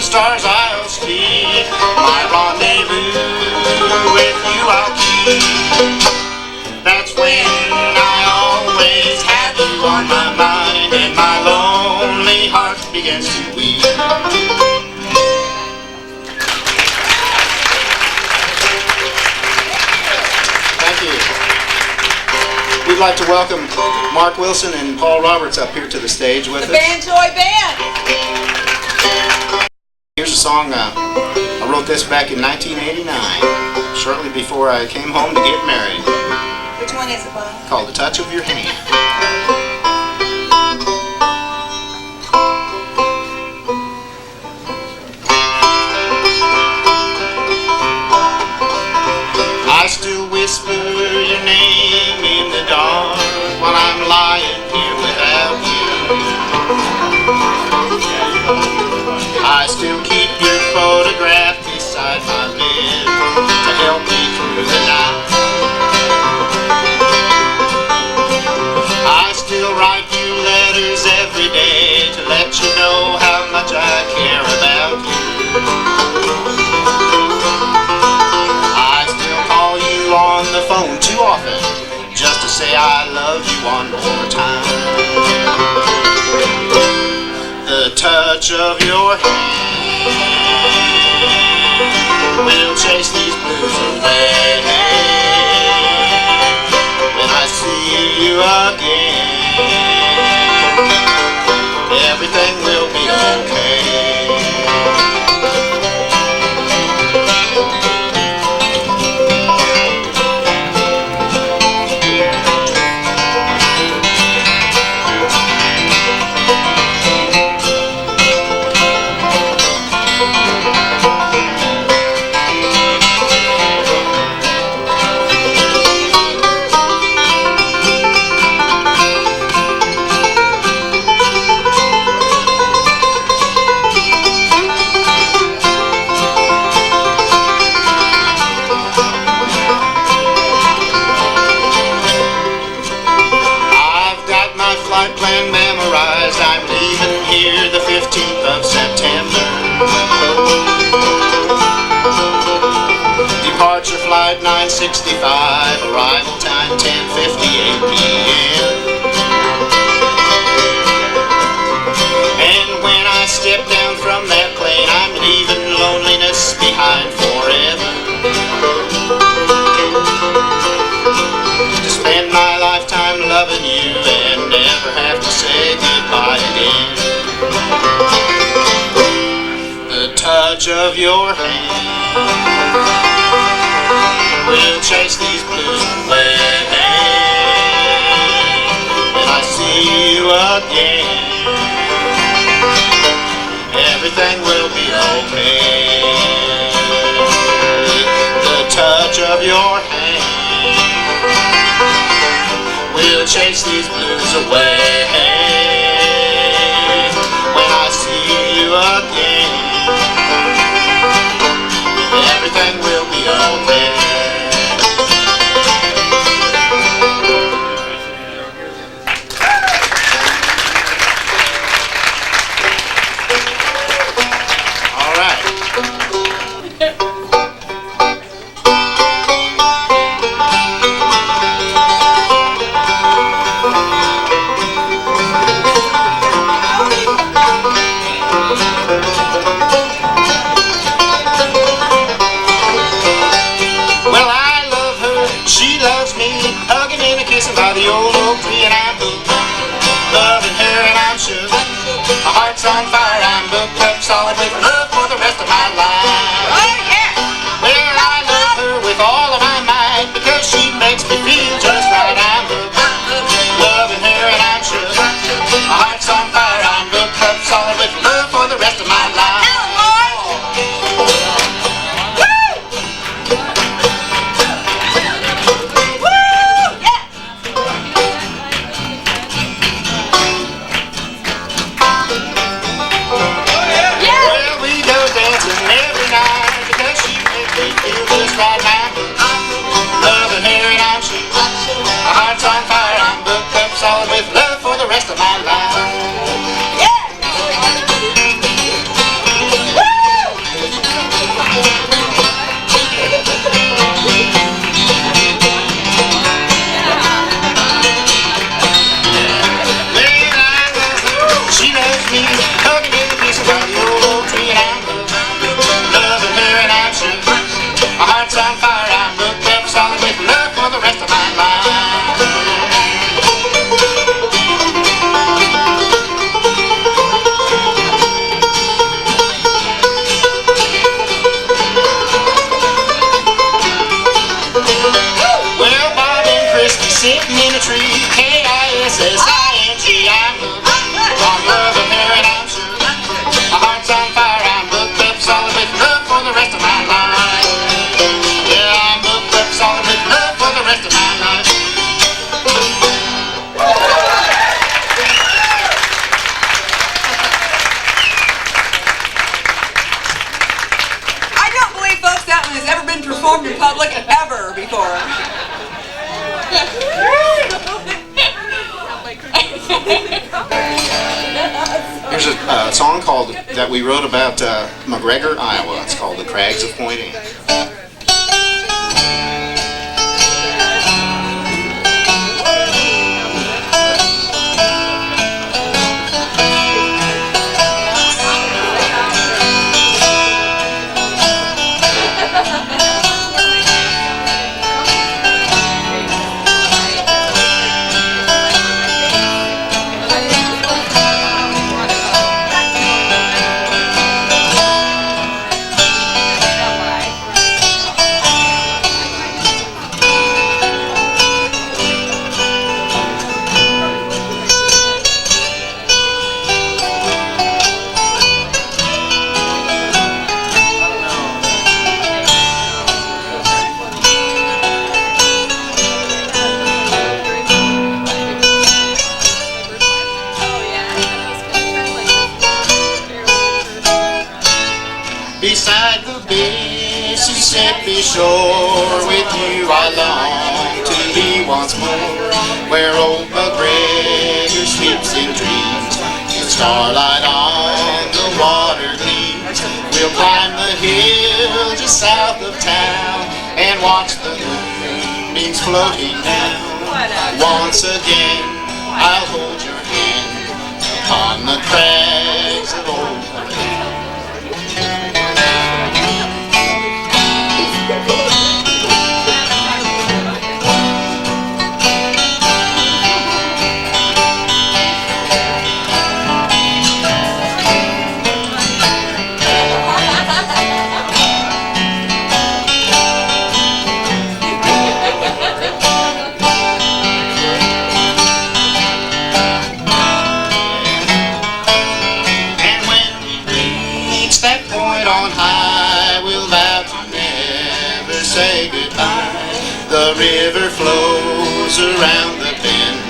Stars I'll speak, my rendezvous with you I'll keep. That's when I always have you on my mind, and my lonely heart begins to weep. Thank you. We'd like to welcome Mark Wilson and Paul Roberts up here to the stage with us. The Banjoy Band! Here's a song, I wrote this back in 1989, shortly before I came home to get married. Which one is it, Bob? Called The Touch of Your Hand. touch of your hand will chase these blues away. When I see you again, everything will be okay. Plan memorized, I'm leaving here the 15th of September. Departure flight 965, arrival time 10:58 p.m. And when I step down from that plane, I'm leaving loneliness behind forever. To spend my lifetime loving you and never have to say goodbye again. The touch of your hand will chase these blues away. When I see you again, everything will be okay. The touch of your hand will chase these blues away. When I see you again, everything will be okay. All right. By the old oak tree and I'm hooked, loving her and I'm shook. My heart's on fire, I'm booked up solid with love for the rest of my life. Well, I love her with all of my might because she makes me feel just right. I'm hooked, loving her and I'm shook. My heart's on fire, I'm booked up solid with love for the rest of my life. Solid with love for the rest of my life. Yeah! Woo! She loves me, hugging in the kisses by the old oak tree, and I'm loving her and I'm shook. My heart's on fire, I'm booked up solid with love for the rest of my life. Sitting in a tree, K-I-S-S-I-N-G, I'm loving her and I'm sure. My heart's on fire, I'm booked up solid with love for the rest of my life. Yeah, I'm booked up solid with love for the rest of my life. I don't believe, folks, that one has ever been performed in public ever before. Here's a song called that we wrote about McGregor, Iowa. It's called "The Crags of Point Anne." Mississippi shore. With you I long to be once more, where old McGregor sleeps in dreams. The starlight on the water gleams. We'll climb the hill just south of town and watch the moonbeams floating down. Once again I'll hold your hand upon the crags of old McGregor. The river flows around the bend.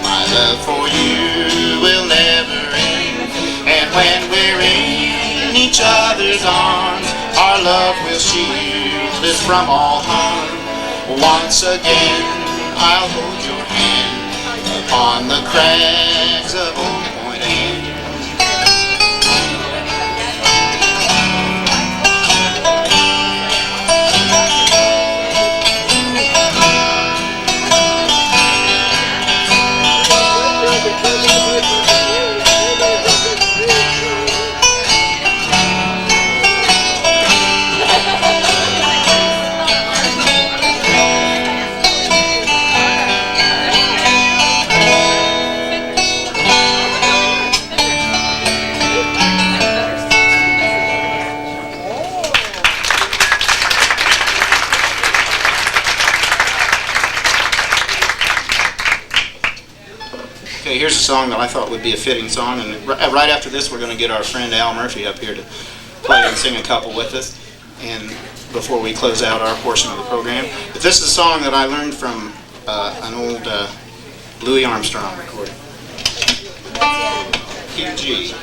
My love for you will never end. And when we're in each other's arms, our love will shield us from all harm. Once again, I'll hold your hand upon the crags of Old Point Ann. Okay, here's a song that I thought would be a fitting song, and right after this we're going to get our friend Al Murphy up here to play and sing a couple with us, and before we close out our portion of the program. But this is a song that I learned from an old Louis Armstrong recording. Key G.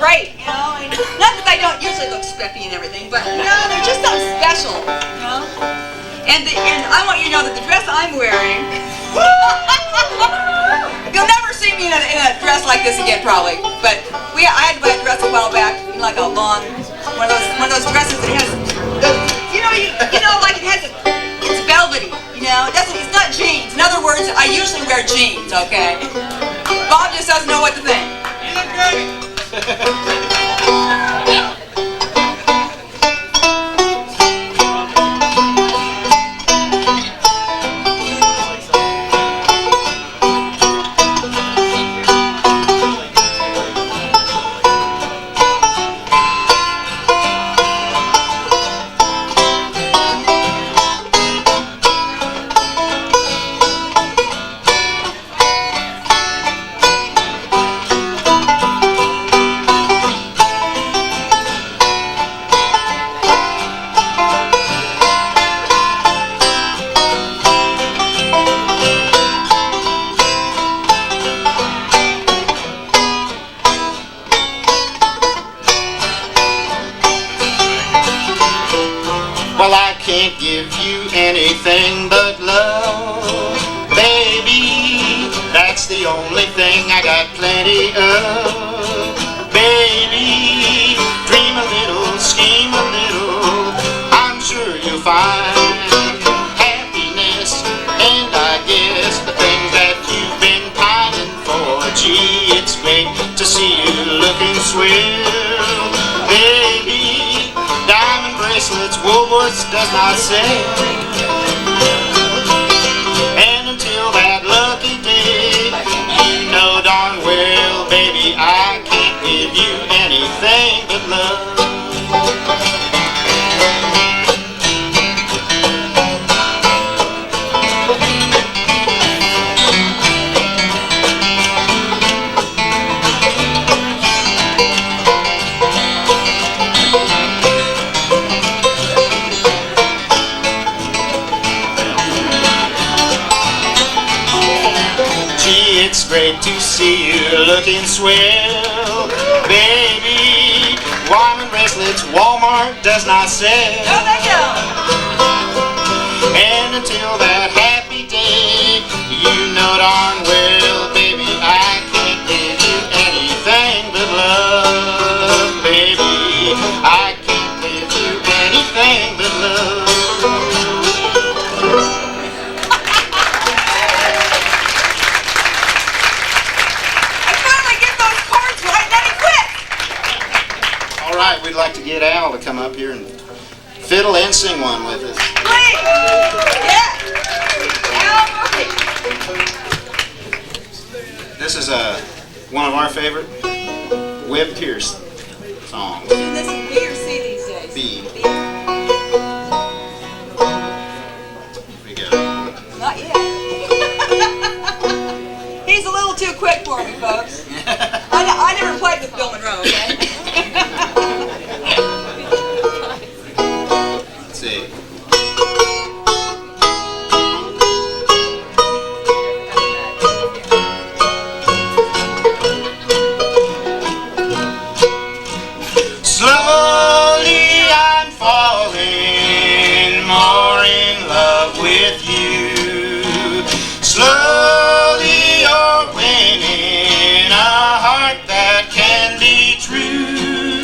Great, you know, I mean, not that I don't usually look spiffy and everything, but you know, there's just something special, you know. And I want you to know that the dress I'm wearing, you'll never see me in a dress like this again, probably. But I had to buy a dress a while back, you know, like a long one of those dresses that has, you know, like it's velvety, you know. It's not jeans. In other words, I usually wear jeans, okay. Bob just doesn't know what to think. You look great. Well, I can't give you anything but love, baby. That's the only thing I got plenty of, baby. Dream a little, scheme a little, I'm sure you'll find happiness. And I guess the things that you've been pining for, gee, it's great to see you looking swell, baby. Diamond bracelets, Woolworths does not sell. And until that lucky day, you know darn well, baby, I can't give you anything but love. great to see you looking swell. Baby, diamond bracelets Walmart does not sell. No, they don't. And until that happy day, you know darn well, baby, I can't give you anything but love. Baby, I can't give you anything but love. I finally get those chords right, then he quit. All right, we'd like to get Al to come up here and fiddle and sing one with us. Please. Yeah. Al Murphy. This is one of our favorite Webb Pierce songs. And this is B or C these days? B. Here we go. Not yet. He's a little too quick for me, folks. I never played with Bill Monroe, okay? Let's see. Slowly I'm falling more in love with you. Slowly you're winning a heart that can be true.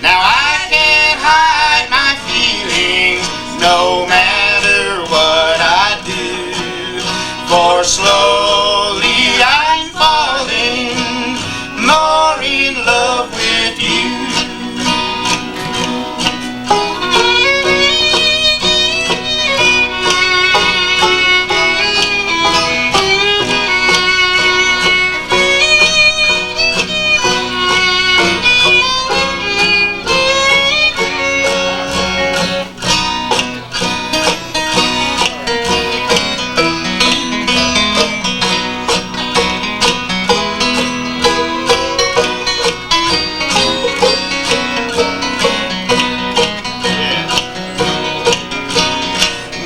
Now I can't hide my feelings no matter what I do. For slowly I'm falling more in love with you.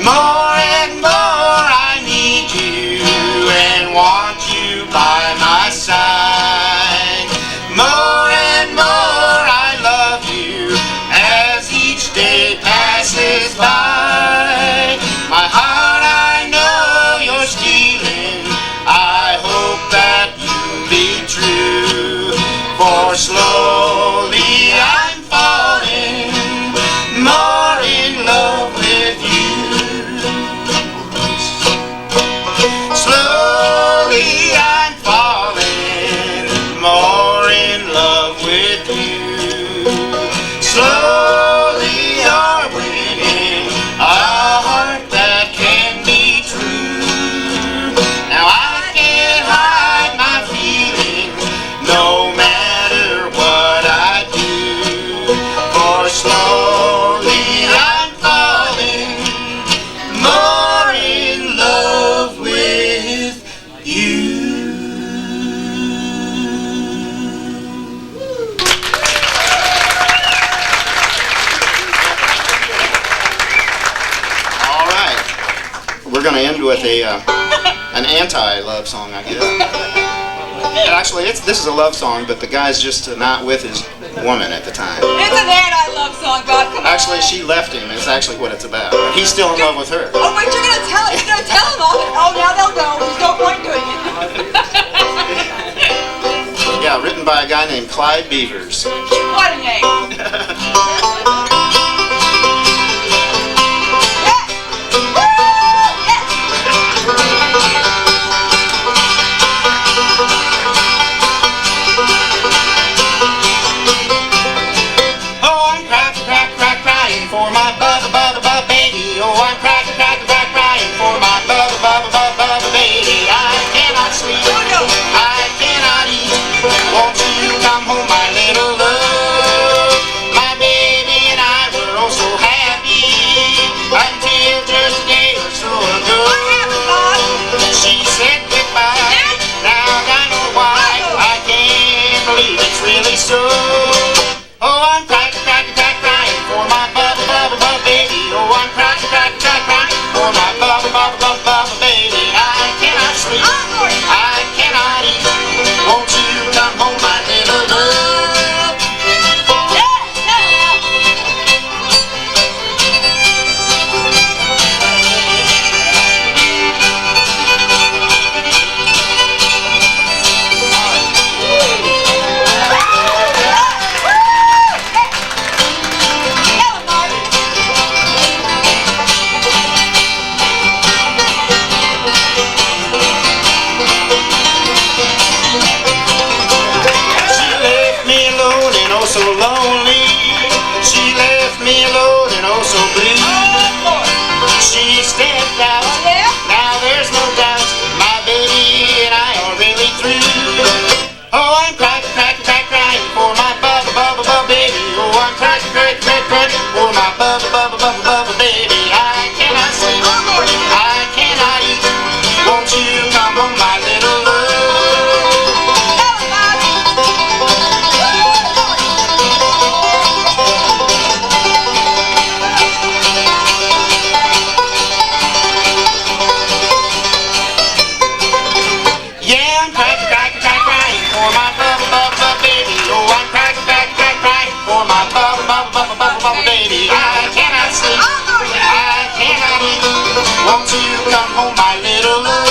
More and more I need you and want you by my side. More and more I love you as each day passes by. My heart I know you're stealing, I hope that you be true. For slowly I'm falling more in love with you. Slowly I'm falling more in love with you. Slowly you're winning a heart that can be true. Now I can't hide my feelings no matter what I do. For slowly I'm falling more in love with you. All right, we're going to end with an anti-love song, I guess. And actually, this is a love song, but the guy's just not with his woman at the time. It's an anti-love song, Bob. Come on. Actually, she left him. Is actually what it's about. He's still in love with her. Oh, wait, you're gonna tell him. You're gonna tell him all that. Oh, now they'll go. There's no point doing it. Yeah, written by a guy named Clyde Beavers. What a name. Oh, I'm crying for my baby. Oh, I'm crying for my baby. I cannot sleep. I cannot eat. Won't you come home, my little love? yellow and oh so blue. She stepped out, now there's no doubt, my baby and I are really through. Oh, I'm crying for my bubba baby. Oh, I'm crying for my bubba baby. I cannot sleep, I cannot eat. Won't you come home, my little love? Yeah, I'm crying for my bubba baby. Oh, I'm crying for my bubba baby. I cannot sleep, I cannot eat. Won't you come home, my little love?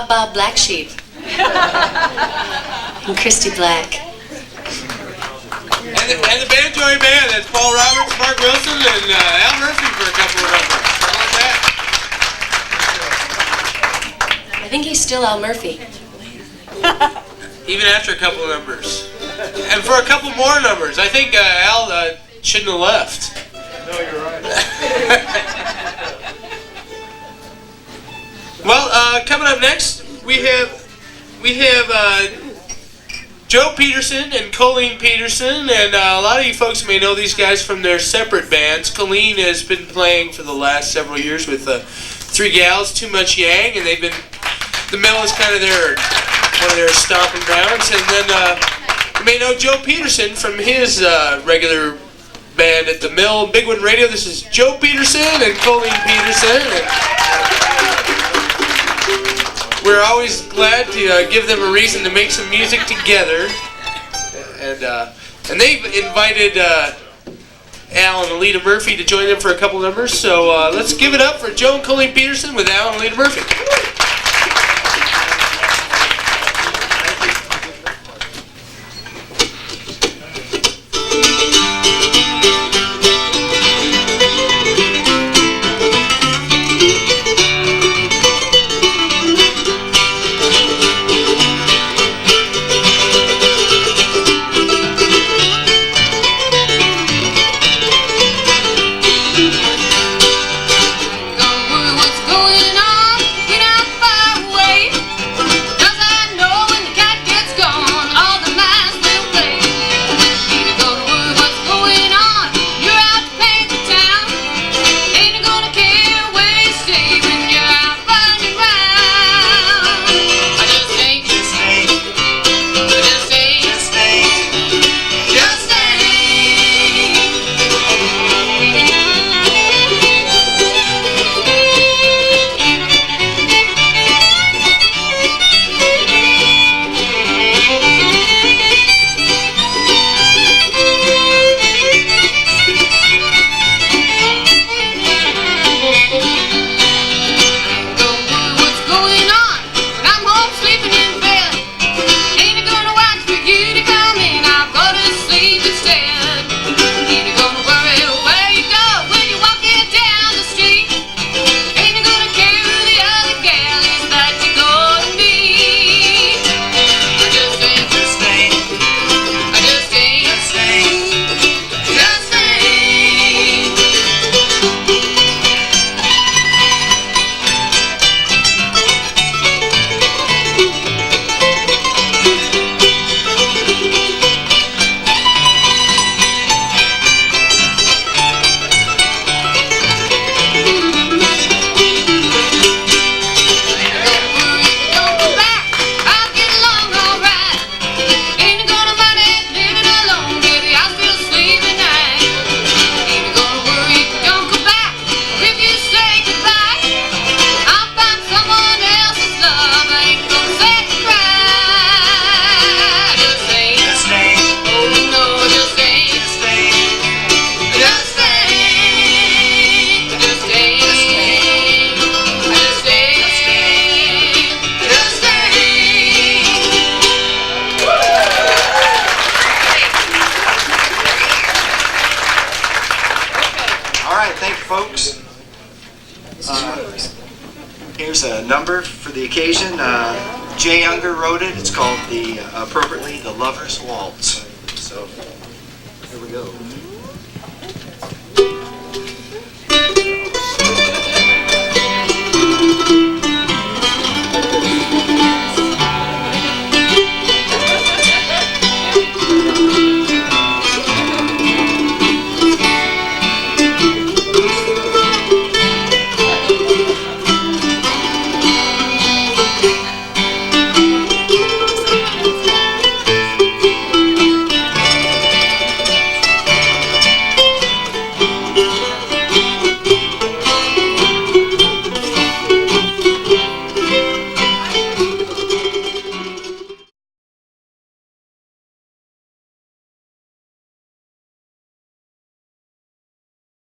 Bob Black Sheep. And Christy Black. And the Banjoy Band. That's Paul Roberts, Mark Wilson, and Al Murphy for a couple of numbers. How about that? I think he's still Al Murphy. Even after a couple of numbers. And for a couple more numbers. I think Al shouldn't have left. No, you're right. Well, coming up next, we have Joe Peterson and Colleen Peterson, and a lot of you folks may know these guys from their separate bands. Colleen has been playing for the last several years with Three Gals, Too Much Yang, and they've been, the Mill is kind of one of their stomping grounds. And then you may know Joe Peterson from his regular band at the Mill, Big One Radio. This is Joe Peterson and Colleen Peterson. And we're always glad to give them a reason to make some music together, and they've invited Al and Alita Murphy to join them for a couple numbers. So let's give it up for Joe and Colleen Peterson with Al and Alita Murphy. What's going on? Get out number for the occasion. Jay Younger wrote it. It's called appropriately, The Lover's Waltz. So, here we go.